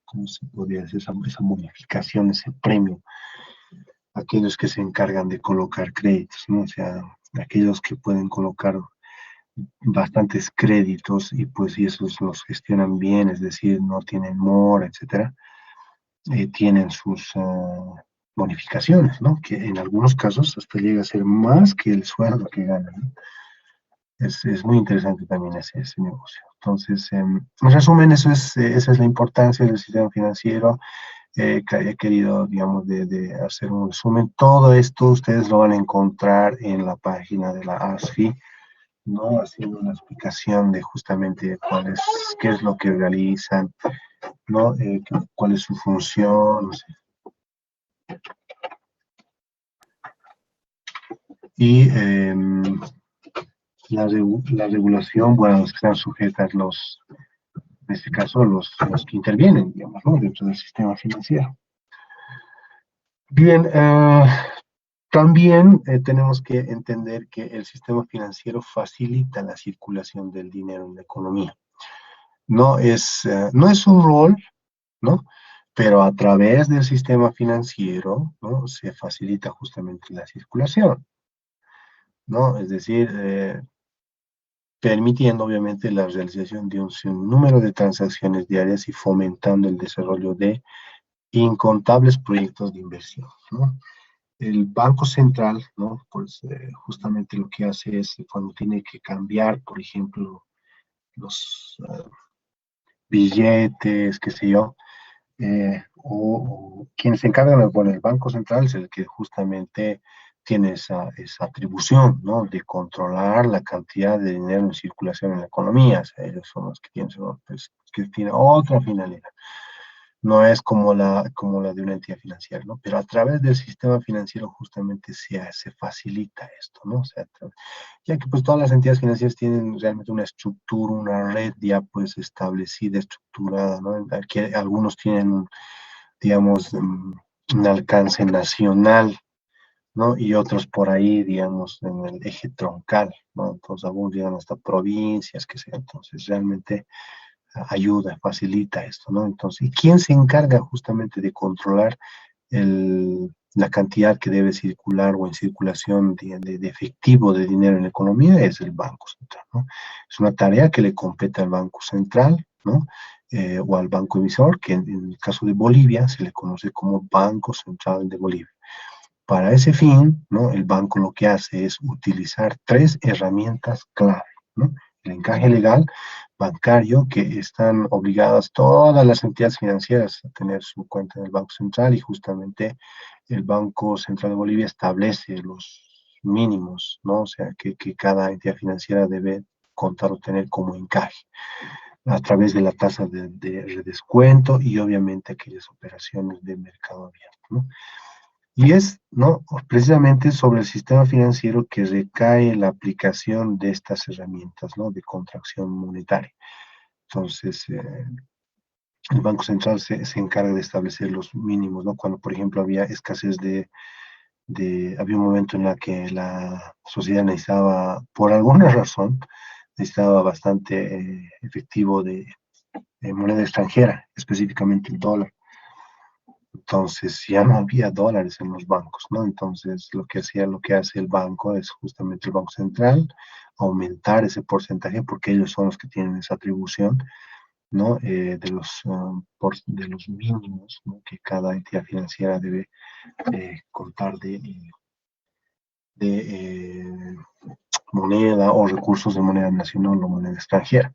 ¿cómo se podría decir? Esa modificación, ese premio, aquellos que se encargan de colocar créditos, ¿no? O sea, aquellos que pueden colocar bastantes créditos y pues si esos los gestionan bien, es decir, no tienen mora, etcétera, tienen sus bonificaciones, ¿no? Que en algunos casos hasta llega a ser más que el sueldo que ganan, ¿no? Es muy interesante también ese negocio. Entonces, en resumen, esa es la importancia del sistema financiero. Que he querido, digamos, de hacer un resumen. Todo esto ustedes lo van a encontrar en la página de la ASFI, ¿no? Haciendo una explicación de justamente qué es lo que realizan, ¿no? Cuál es su función, no sé. Y la regulación, bueno, los que están sujetas en este caso, los que intervienen, digamos, ¿no? Dentro del sistema financiero. Bien, también tenemos que entender que el sistema financiero facilita la circulación del dinero en la economía. No es un rol, ¿no? Pero a través del sistema financiero, ¿no?, se facilita justamente la circulación, ¿no? Es decir, permitiendo obviamente la realización de un sinnúmero de transacciones diarias y fomentando el desarrollo de incontables proyectos de inversión, ¿no? El Banco Central, ¿no? Pues justamente lo que hace es cuando tiene que cambiar, por ejemplo, los billetes, qué sé yo, o quienes se encargan, bueno, el Banco Central es el que justamente tiene esa atribución, ¿no? De controlar la cantidad de dinero en circulación en la economía. O sea, ellos son los que pues, que tienen otra finalidad. No es como la de una entidad financiera, ¿no? Pero a través del sistema financiero justamente se facilita esto, ¿no? O sea, ya que pues todas las entidades financieras tienen realmente una estructura, una red ya pues establecida, estructurada, ¿no? Que algunos tienen, digamos, un alcance nacional, ¿no? Y otros por ahí, digamos, en el eje troncal, ¿no? Entonces algunos llegan hasta provincias, que sea, entonces realmente ayuda, facilita esto, ¿no? Entonces, ¿y quién se encarga justamente de controlar la cantidad que debe circular o en circulación de efectivo de dinero en la economía? Es el Banco Central, ¿no? Es una tarea que le compete al Banco Central, ¿no? O al banco emisor, que en el caso de Bolivia se le conoce como Banco Central de Bolivia. Para ese fin, ¿no?, el banco lo que hace es utilizar tres herramientas clave, ¿no? El encaje legal bancario, que están obligadas todas las entidades financieras a tener su cuenta en el Banco Central, y justamente el Banco Central de Bolivia establece los mínimos, ¿no? O sea, que cada entidad financiera debe contar o tener como encaje a través de la tasa de redescuento y obviamente aquellas operaciones de mercado abierto, ¿no? Y es, ¿no?, precisamente sobre el sistema financiero que recae la aplicación de estas herramientas, ¿no?, de contracción monetaria. Entonces, el Banco Central se encarga de establecer los mínimos, ¿no? Cuando, por ejemplo, había escasez había un momento en el que la sociedad necesitaba, por alguna razón, necesitaba bastante efectivo de moneda extranjera, específicamente el dólar. Entonces ya no había dólares en los bancos, ¿no? Entonces lo que hace el banco es justamente el Banco Central, aumentar ese porcentaje porque ellos son los que tienen esa atribución, ¿no? De los mínimos, ¿no?, que cada entidad financiera debe contar de moneda o recursos de moneda nacional o moneda extranjera.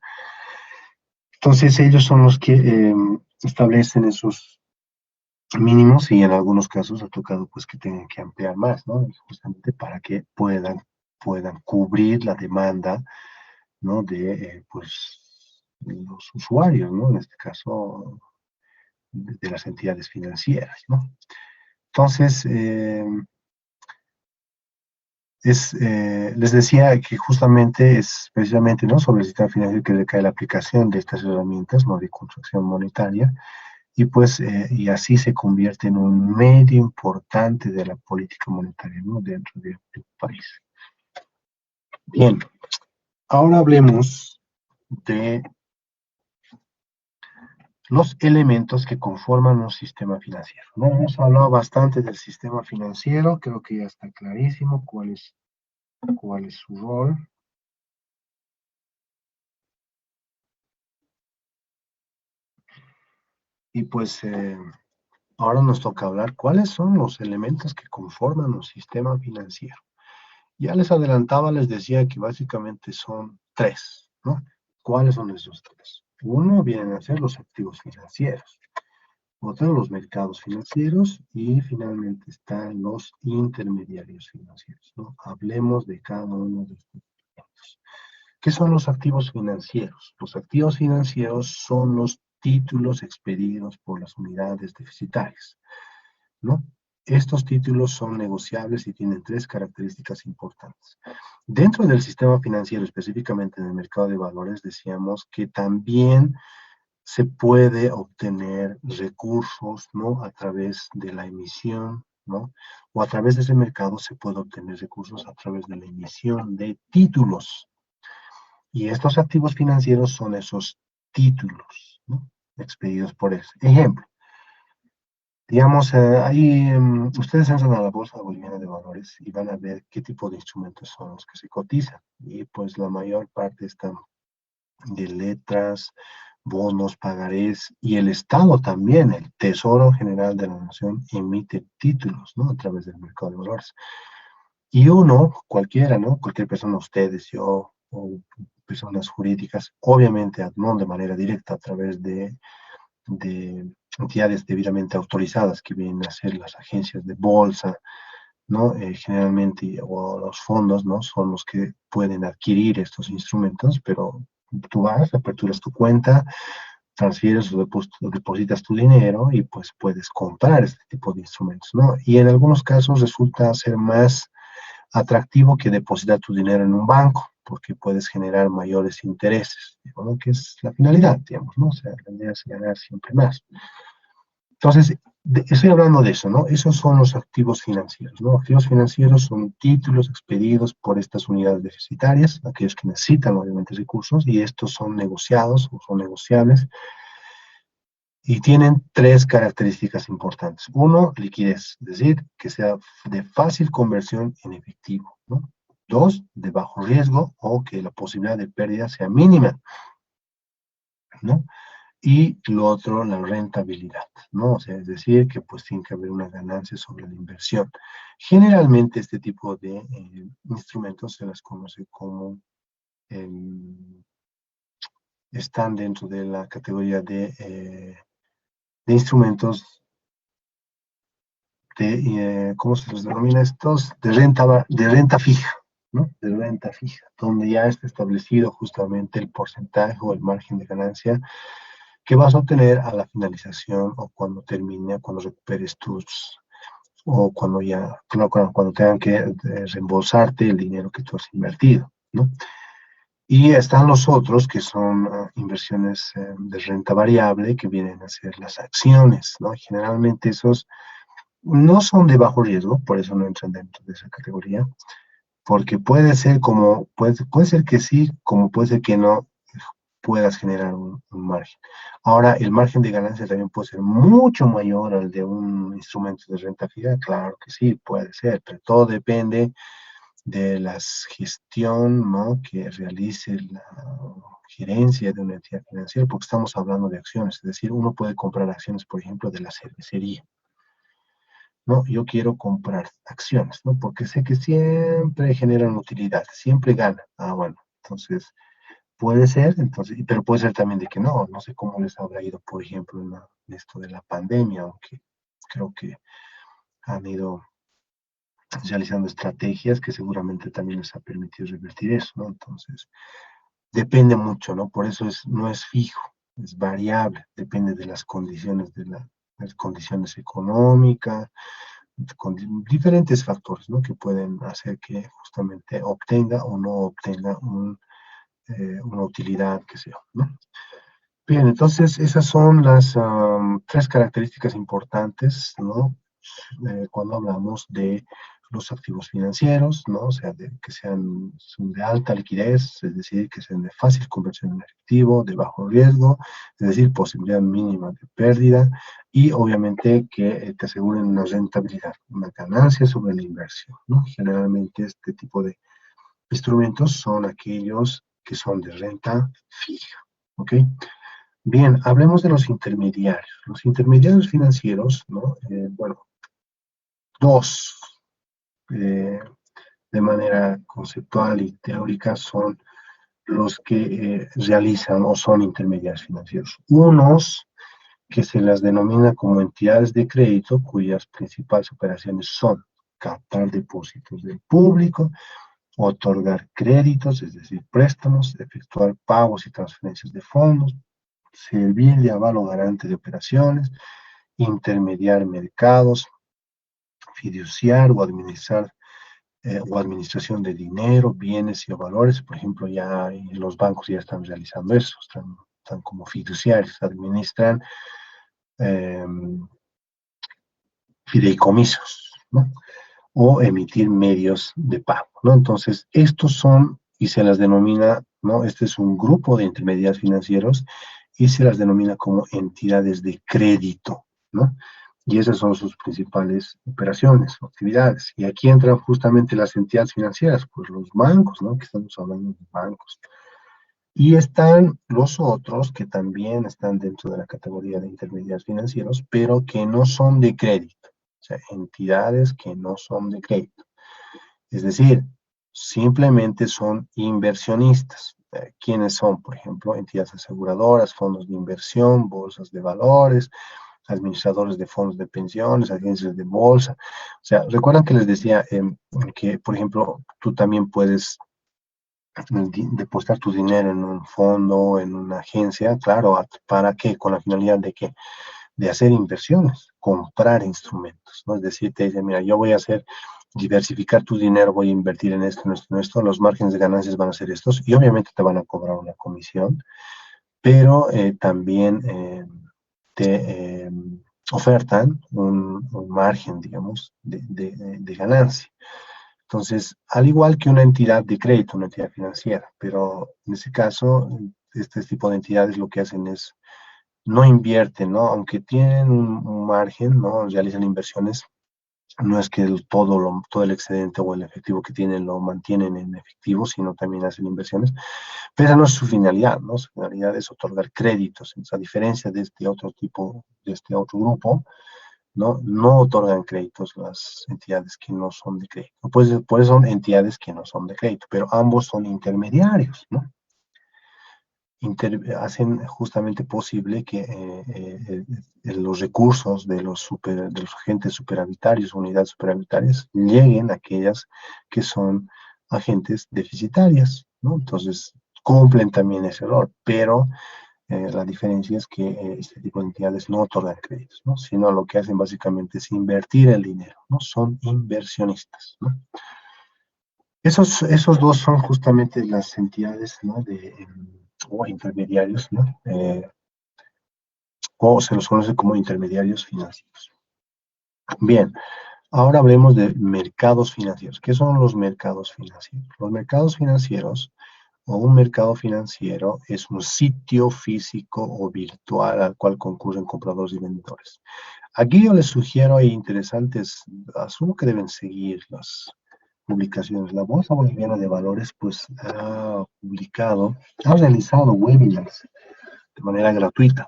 Entonces ellos son los que establecen esos mínimos y en algunos casos ha tocado pues que tengan que ampliar más, ¿no? Justamente para que puedan cubrir la demanda, ¿no?, pues los usuarios, ¿no? En este caso de las entidades financieras, ¿no? Entonces, les decía que justamente es precisamente, ¿no?, sobre el sistema financiero que recae la aplicación de estas herramientas, ¿no?, de contracción monetaria, y pues y así se convierte en un medio importante de la política monetaria, ¿no?, dentro de un país. Bien, ahora hablemos de los elementos que conforman un sistema financiero, ¿no? Hemos hablado bastante del sistema financiero, creo que ya está clarísimo cuál es su rol. Y pues ahora nos toca hablar cuáles son los elementos que conforman un sistema financiero. Ya les adelantaba, les decía que básicamente son tres, ¿no? ¿Cuáles son esos tres? Uno vienen a ser los activos financieros, otro los mercados financieros y finalmente están los intermediarios financieros, ¿no? Hablemos de cada uno de estos elementos. ¿Qué son los activos financieros? Los activos financieros son los títulos expedidos por las unidades deficitarias, ¿no? Estos títulos son negociables y tienen tres características importantes. Dentro del sistema financiero, específicamente en el mercado de valores, decíamos que también se puede obtener recursos, ¿no?, a través de la emisión, ¿no? O a través de ese mercado se puede obtener recursos a través de la emisión de títulos. Y estos activos financieros son esos títulos, ¿no?, expedidos por eso. Ejemplo, digamos, ustedes entran a la Bolsa Boliviana de Valores y van a ver qué tipo de instrumentos son los que se cotizan. Y pues la mayor parte están de letras, bonos, pagarés, y el Estado también, el Tesoro General de la Nación, emite títulos, ¿no?, a través del mercado de valores. Y uno, cualquiera, ¿no?, cualquier persona, ustedes, yo, o personas jurídicas, obviamente no de manera directa a través de entidades debidamente autorizadas que vienen a ser las agencias de bolsa, ¿no? Generalmente, o los fondos, ¿no?, son los que pueden adquirir estos instrumentos, pero tú vas, aperturas tu cuenta, transfieres o depositas tu dinero y pues puedes comprar este tipo de instrumentos, ¿no? Y en algunos casos resulta ser más atractivo que depositar tu dinero en un banco, porque puedes generar mayores intereses, ¿no?, que es la finalidad, digamos, ¿no? O sea, la idea es ganar siempre más. Entonces, estoy hablando de eso, ¿no? Esos son los activos financieros, ¿no? Activos financieros son títulos expedidos por estas unidades deficitarias, aquellos que necesitan obviamente recursos, y estos son negociados o son negociables, y tienen tres características importantes. Uno, liquidez, es decir, que sea de fácil conversión en efectivo, ¿no? Dos, de bajo riesgo o que la posibilidad de pérdida sea mínima, ¿no? Y lo otro, la rentabilidad, ¿no? O sea, es decir, que pues tiene que haber una ganancia sobre la inversión. Generalmente este tipo de instrumentos se las conoce como, están dentro de la categoría de instrumentos ¿cómo se los denomina estos? De renta fija, ¿no? De renta fija, donde ya está establecido justamente el porcentaje o el margen de ganancia que vas a obtener a la finalización o cuando termine, cuando recuperes o cuando ya, claro, cuando tengan que reembolsarte el dinero que tú has invertido, ¿no? Y están los otros que son inversiones de renta variable, que vienen a ser las acciones, ¿no? Generalmente esos no son de bajo riesgo, por eso no entran dentro de esa categoría, porque puede ser como, puede ser que sí, como puede ser que no puedas generar un margen. Ahora, el margen de ganancia también puede ser mucho mayor al de un instrumento de renta fija, claro que sí, puede ser, pero todo depende de la gestión, ¿no?, que realice la gerencia de una entidad financiera, porque estamos hablando de acciones, es decir, uno puede comprar acciones, por ejemplo, de la cervecería, ¿no? Yo quiero comprar acciones, ¿no? Porque sé que siempre generan utilidad, siempre ganan. Ah, bueno, entonces puede ser, entonces, pero puede ser también de que no, no sé cómo les habrá ido, por ejemplo, en esto de la pandemia, aunque creo que han ido realizando estrategias que seguramente también les ha permitido revertir eso, ¿no? Entonces, depende mucho, ¿no? Por eso no es fijo, es variable, depende de las condiciones las condiciones económicas, con diferentes factores, ¿no?, que pueden hacer que justamente obtenga o no obtenga una utilidad, que sea, ¿no? Bien, entonces esas son las tres características importantes, ¿no? Cuando hablamos de los activos financieros, ¿no? O sea, que sean de alta liquidez, es decir, que sean de fácil conversión en efectivo, de bajo riesgo, es decir, posibilidad mínima de pérdida, y obviamente que te aseguren una rentabilidad, una ganancia sobre la inversión, ¿no? Generalmente este tipo de instrumentos son aquellos que son de renta fija, ¿ok? Bien, hablemos de los intermediarios. Los intermediarios financieros, ¿no? Bueno, dos, eh, de manera conceptual y teórica, son los que realizan o son intermediarios financieros. Unos que se las denomina como entidades de crédito, cuyas principales operaciones son captar depósitos del público, otorgar créditos, es decir, préstamos, efectuar pagos y transferencias de fondos, servir de avalo garante de operaciones, intermediar mercados, fiduciar o administrar o administración de dinero, bienes y valores. Por ejemplo, ya los bancos ya están realizando eso, están como fiduciarios, administran eh, fideicomisos, ¿no? O emitir medios de pago, ¿no? Entonces, estos son, y se las denomina, ¿no? Este es un grupo de intermediarios financieros y se las denomina como entidades de crédito, ¿no? Y esas son sus principales operaciones, actividades. Y aquí entran justamente las entidades financieras, pues los bancos, ¿no? Que estamos hablando de bancos. Y están los otros que también están dentro de la categoría de intermediarios financieros, pero que no son de crédito. O sea, entidades que no son de crédito. Es decir, simplemente son inversionistas. ¿Quiénes son? Por ejemplo, entidades aseguradoras, fondos de inversión, bolsas de valores, administradores de fondos de pensiones, agencias de bolsa. O sea, recuerdan que les decía que, por ejemplo, tú también puedes depositar tu dinero en un fondo, en una agencia, claro, ¿para qué? Con la finalidad de que de hacer inversiones, comprar instrumentos, ¿no? Es decir, te dice, mira, yo voy a hacer, diversificar tu dinero, voy a invertir en esto, los márgenes de ganancias van a ser estos, y obviamente te van a cobrar una comisión, pero también te ofertan un margen, digamos, de ganancia. Entonces, al igual que una entidad de crédito, una entidad financiera, pero en este caso, este tipo de entidades lo que hacen es no invierten, ¿no? Aunque tienen un margen, ¿no? Realizan inversiones, no es que todo el excedente o el efectivo que tienen lo mantienen en efectivo, sino también hacen inversiones, pero esa no es su finalidad, ¿no? Su finalidad es otorgar créditos. Entonces, a diferencia de este otro tipo, de este otro grupo, ¿no? No otorgan créditos las entidades que no son de crédito. Pues, por eso son entidades que no son de crédito, pero ambos son intermediarios, ¿no? Hacen justamente posible que los recursos de los agentes superavitarios, unidades superavitarias, lleguen a aquellas que son agentes deficitarias, ¿no? Entonces, cumplen también ese rol, pero La diferencia es que este tipo de entidades no otorgan créditos, ¿no? Sino lo que hacen básicamente es invertir el dinero, ¿no? Son inversionistas, ¿no? Esos dos son justamente las entidades, ¿no? O intermediarios, ¿no? O se los conoce como intermediarios financieros. Bien, ahora hablemos de mercados financieros. ¿Qué son los mercados financieros? Los mercados financieros o un mercado financiero es un sitio físico o virtual al cual concurren compradores y vendedores. Aquí yo les sugiero, hay interesantes, asumo que deben seguir las publicaciones. La Bolsa Boliviana de Valores, pues, ha realizado webinars de manera gratuita,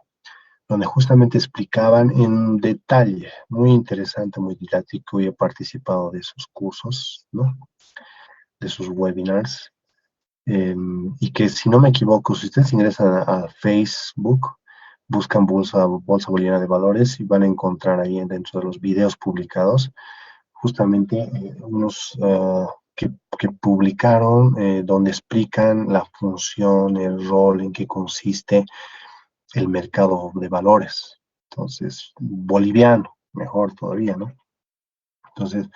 donde justamente explicaban en detalle, muy interesante, muy didáctico, y he participado de esos cursos, ¿no? De sus webinars. Y que si no me equivoco, si ustedes ingresan a Facebook, buscan Bolsa Boliviana de Valores y van a encontrar ahí dentro de los videos publicados justamente unos que publicaron donde explican la función, el rol, en qué consiste el mercado de valores. Entonces, boliviano, mejor todavía, ¿no? Entonces,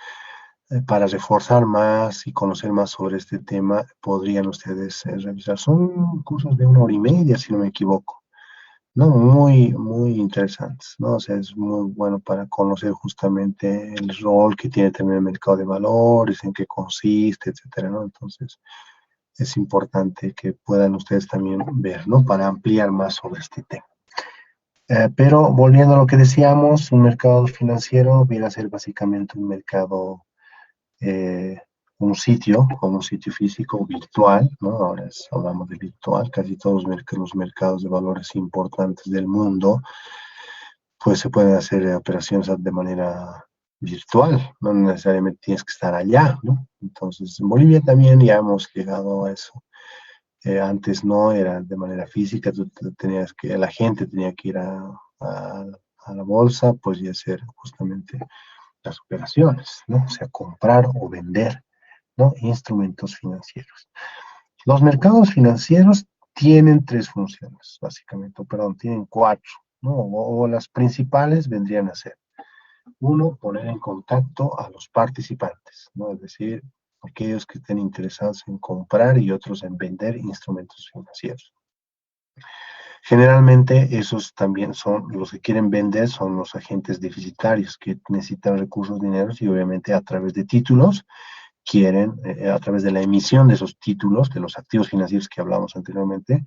para reforzar más y conocer más sobre este tema, podrían ustedes revisar. Son cursos de 1 hora y media, si no me equivoco, ¿no? Muy, muy interesantes, ¿no? O sea, es muy bueno para conocer justamente el rol que tiene también el mercado de valores, en qué consiste, etcétera, ¿no? Entonces, es importante que puedan ustedes también ver, ¿no? Para ampliar más sobre este tema. Pero volviendo a lo que decíamos, un mercado financiero viene a ser básicamente un mercado, eh, un sitio, como un sitio físico virtual, ¿no? Ahora hablamos de virtual, casi todos los mercados de valores importantes del mundo, pues se pueden hacer operaciones de manera virtual, no necesariamente tienes que estar allá, ¿no? Entonces, en Bolivia también ya hemos llegado a eso. Antes no era de manera física, la gente tenía que ir a la bolsa, pues, y hacer justamente las operaciones, ¿no? O sea, comprar o vender, ¿no? Instrumentos financieros. Los mercados financieros tienen tres funciones, básicamente, perdón, tienen cuatro, ¿no? O las principales vendrían a ser: uno, poner en contacto a los participantes, ¿no? Es decir, aquellos que estén interesados en comprar y otros en vender instrumentos financieros. Generalmente esos también son los que quieren vender, son los agentes deficitarios que necesitan recursos dineros y obviamente a través de títulos quieren, a través de la emisión de esos títulos, de los activos financieros que hablamos anteriormente,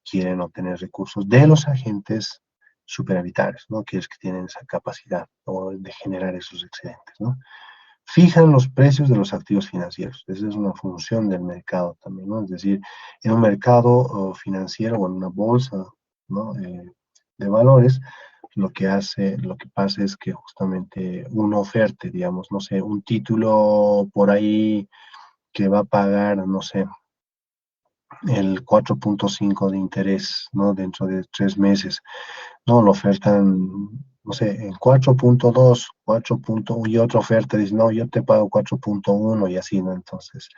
quieren obtener recursos de los agentes superavitarios, ¿no? Que es que tienen esa capacidad, ¿no? De generar esos excedentes, ¿no? Fijan los precios de los activos financieros. Esa es una función del mercado también, ¿no? Es decir, en un mercado financiero o en una bolsa, ¿no? De valores, lo que pasa es que justamente uno oferte, digamos, no sé, un título por ahí que va a pagar, no sé, el 4.5 de interés, ¿no? Dentro de 3 meses, ¿no? Lo ofertan, no sé, en 4.2, 4.1, y otra oferta dice, no, yo te pago 4.1 y así, ¿no? Entonces,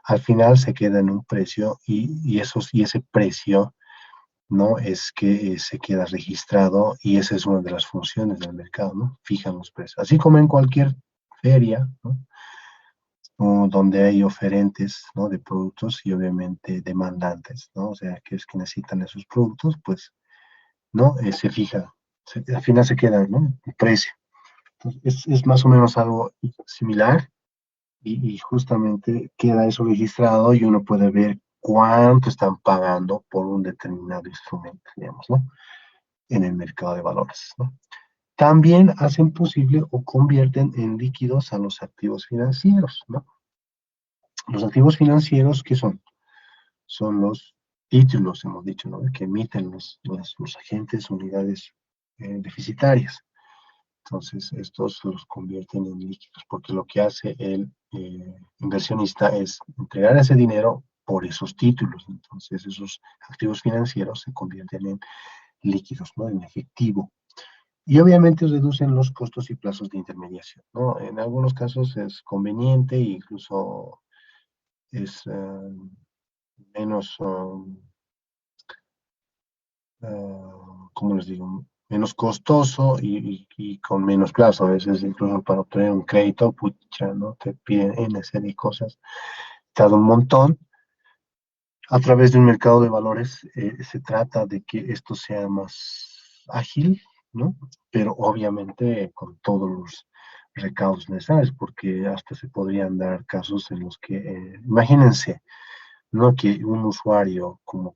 al final se queda en un precio y ese precio, ¿no? Es que se queda registrado y esa es una de las funciones del mercado, ¿no? Fijan los precios. Así como en cualquier feria, ¿no? O donde hay oferentes, ¿no? De productos y obviamente demandantes, ¿no? O sea, que es que necesitan esos productos, pues, ¿no? Se fija, al final se queda, ¿no? El precio. Entonces, es más o menos algo similar y justamente queda eso registrado y uno puede ver cuánto están pagando por un determinado instrumento, digamos, ¿no? En el mercado de valores, ¿no? También hacen posible o convierten en líquidos a los activos financieros, ¿no? Los activos financieros, ¿qué son? Son los títulos, hemos dicho, ¿no? Que emiten los agentes, unidades deficitarias. Entonces, estos los convierten en líquidos, porque lo que hace el inversionista es entregar ese dinero por esos títulos. Entonces, esos activos financieros se convierten en líquidos, ¿no? En efectivo. Y obviamente reducen los costos y plazos de intermediación, ¿no? En algunos casos es conveniente e incluso es menos, como les digo, menos costoso y con menos plazo. A veces incluso para obtener un crédito, pucha, ¿no? Te piden N serie de cosas, tarda un montón. A través de un mercado de valores se trata de que esto sea más ágil, ¿no? Pero obviamente con todos los recaudos necesarios, porque hasta se podrían dar casos en los que, imagínense, ¿no? Que un usuario como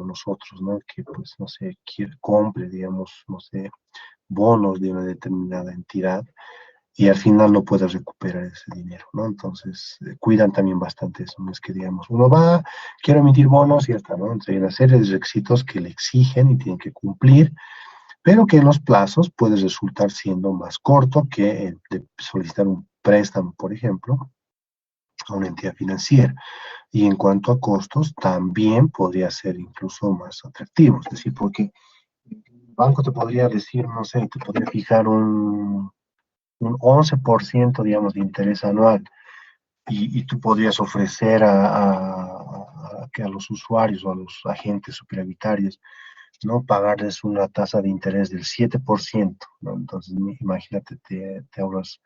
nosotros, ¿no? Que pues, no sé, compre, digamos, no sé, bonos de una determinada entidad y al final no puedes recuperar ese dinero, ¿no? Entonces, cuidan también bastante eso, no es que digamos, uno va, quiero emitir bonos y ya está, ¿no? Entonces, hay una serie de requisitos que le exigen y tienen que cumplir, pero que en los plazos puede resultar siendo más corto que de solicitar un préstamo, por ejemplo, a una entidad financiera. Y en cuanto a costos, también podría ser incluso más atractivo, es decir, porque el banco te podría decir, no sé, te podría fijar un 11%, digamos, de interés anual, y tú podrías ofrecer que a los usuarios o a los agentes superavitarios, ¿no? Pagarles una tasa de interés del 7%, ¿no? Entonces, imagínate, te ahorras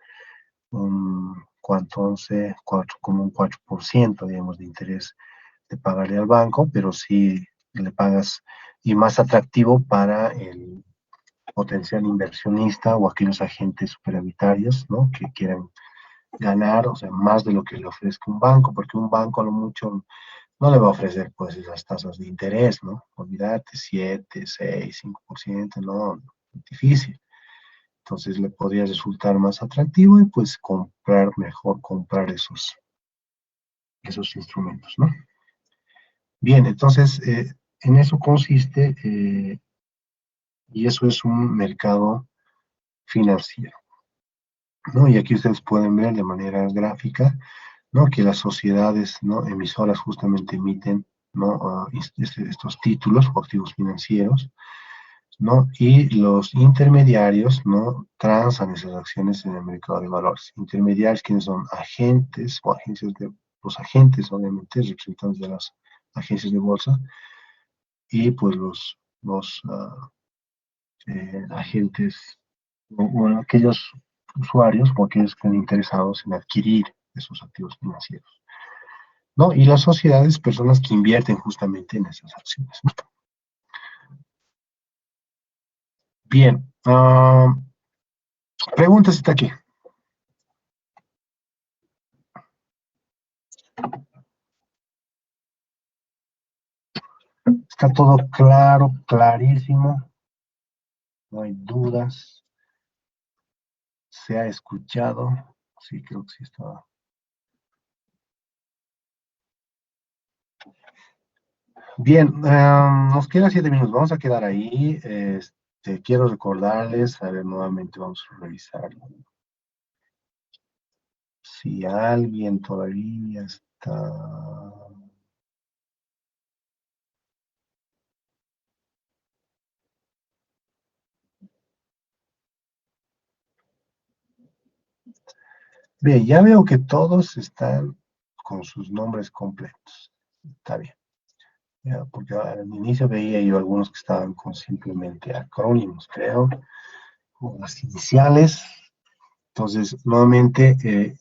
¿cuánto? 11, 4, como un 4%, digamos, de interés de pagarle al banco, pero sí le pagas y más atractivo para el potencial inversionista o aquellos agentes superavitarios, ¿no? Que quieran ganar, o sea, más de lo que le ofrezca un banco, porque un banco a lo mucho no le va a ofrecer pues esas tasas de interés, ¿no? Olvídate, 7, 6, 5%, no, difícil. Entonces le podría resultar más atractivo y pues comprar esos instrumentos, ¿no? Bien, entonces en eso consiste y eso es un mercado financiero, ¿no? Y aquí ustedes pueden ver de manera gráfica, ¿no? Que las sociedades, ¿no? Emisoras justamente emiten, ¿no? Estos títulos o activos financieros, ¿no? Y los intermediarios, ¿no? Transan esas acciones en el mercado de valores. Intermediarios, quienes son agentes o agencias los agentes, obviamente, representantes de las agencias de bolsa, y pues los agentes, o aquellos usuarios o aquellos que están interesados en adquirir esos activos financieros, ¿no? Y las sociedades, personas que invierten justamente en esas acciones, ¿no? Bien, preguntas hasta aquí. Está todo claro, clarísimo, no hay dudas, se ha escuchado, sí, creo que sí está. Bien, nos quedan 7 minutos, vamos a quedar ahí. Quiero recordarles, a ver, nuevamente vamos a revisar si alguien todavía está. Bien, ya veo que todos están con sus nombres completos. Está bien. Ya, porque al inicio veía yo algunos que estaban con simplemente acrónimos, creo, o las iniciales. Entonces, nuevamente,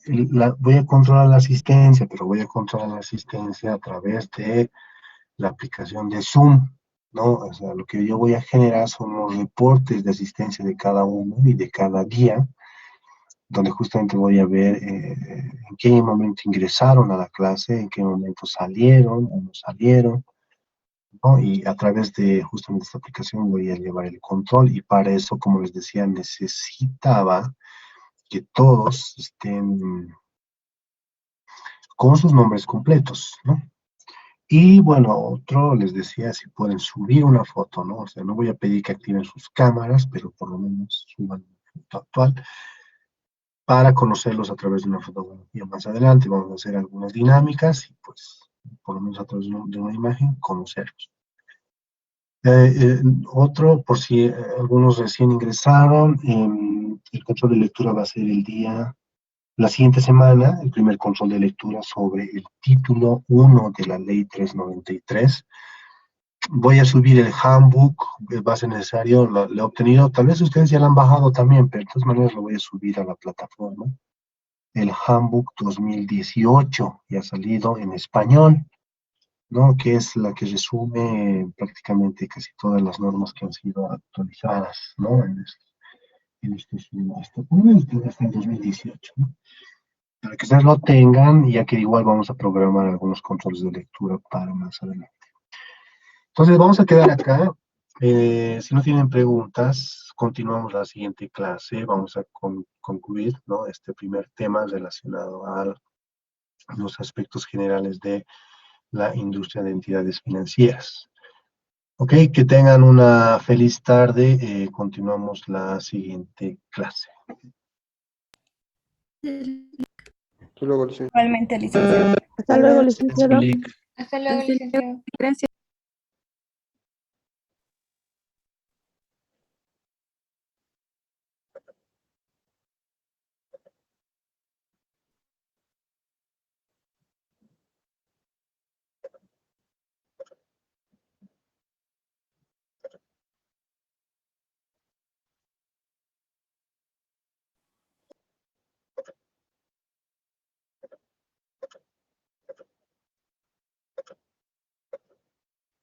voy a controlar la asistencia, pero voy a controlar la asistencia a través de la aplicación de Zoom, ¿no? O sea, lo que yo voy a generar son los reportes de asistencia de cada uno y de cada día, donde justamente voy a ver en qué momento ingresaron a la clase, en qué momento salieron o no salieron, ¿no? Y a través de justamente esta aplicación voy a llevar el control y para eso, como les decía, necesitaba que todos estén con sus nombres completos, ¿no? Y bueno, otro les decía si pueden subir una foto, ¿no? O sea, no voy a pedir que activen sus cámaras, pero por lo menos suban una foto actual para conocerlos a través de una fotografía más adelante. Vamos a hacer algunas dinámicas y pues por lo menos a través de una imagen conocerlos. Otro, por si algunos recién ingresaron, el control de lectura va a ser la siguiente semana, el primer control de lectura sobre el título 1 de la ley 393. Voy a subir el handbook, va a ser necesario, lo he obtenido, tal vez ustedes ya lo han bajado también, pero de todas maneras lo voy a subir a la plataforma. El handbook 2018 ya ha salido en español, ¿no? Que es la que resume prácticamente casi todas las normas que han sido actualizadas, ¿no? Por lo menos hasta el 2018, ¿no? Para que ustedes lo tengan, ya que igual vamos a programar algunos controles de lectura para más adelante. Entonces vamos a quedar acá. Si no tienen preguntas, continuamos la siguiente clase. Vamos a concluir, ¿no? Este primer tema relacionado a los aspectos generales de la industria de entidades financieras. Ok, que tengan una feliz tarde. Continuamos la siguiente clase. Hasta luego, licenciado. Igualmente, licenciado. Hasta Hasta luego, luego. licenciado. Clic. Hasta luego, licenciado. Gracias.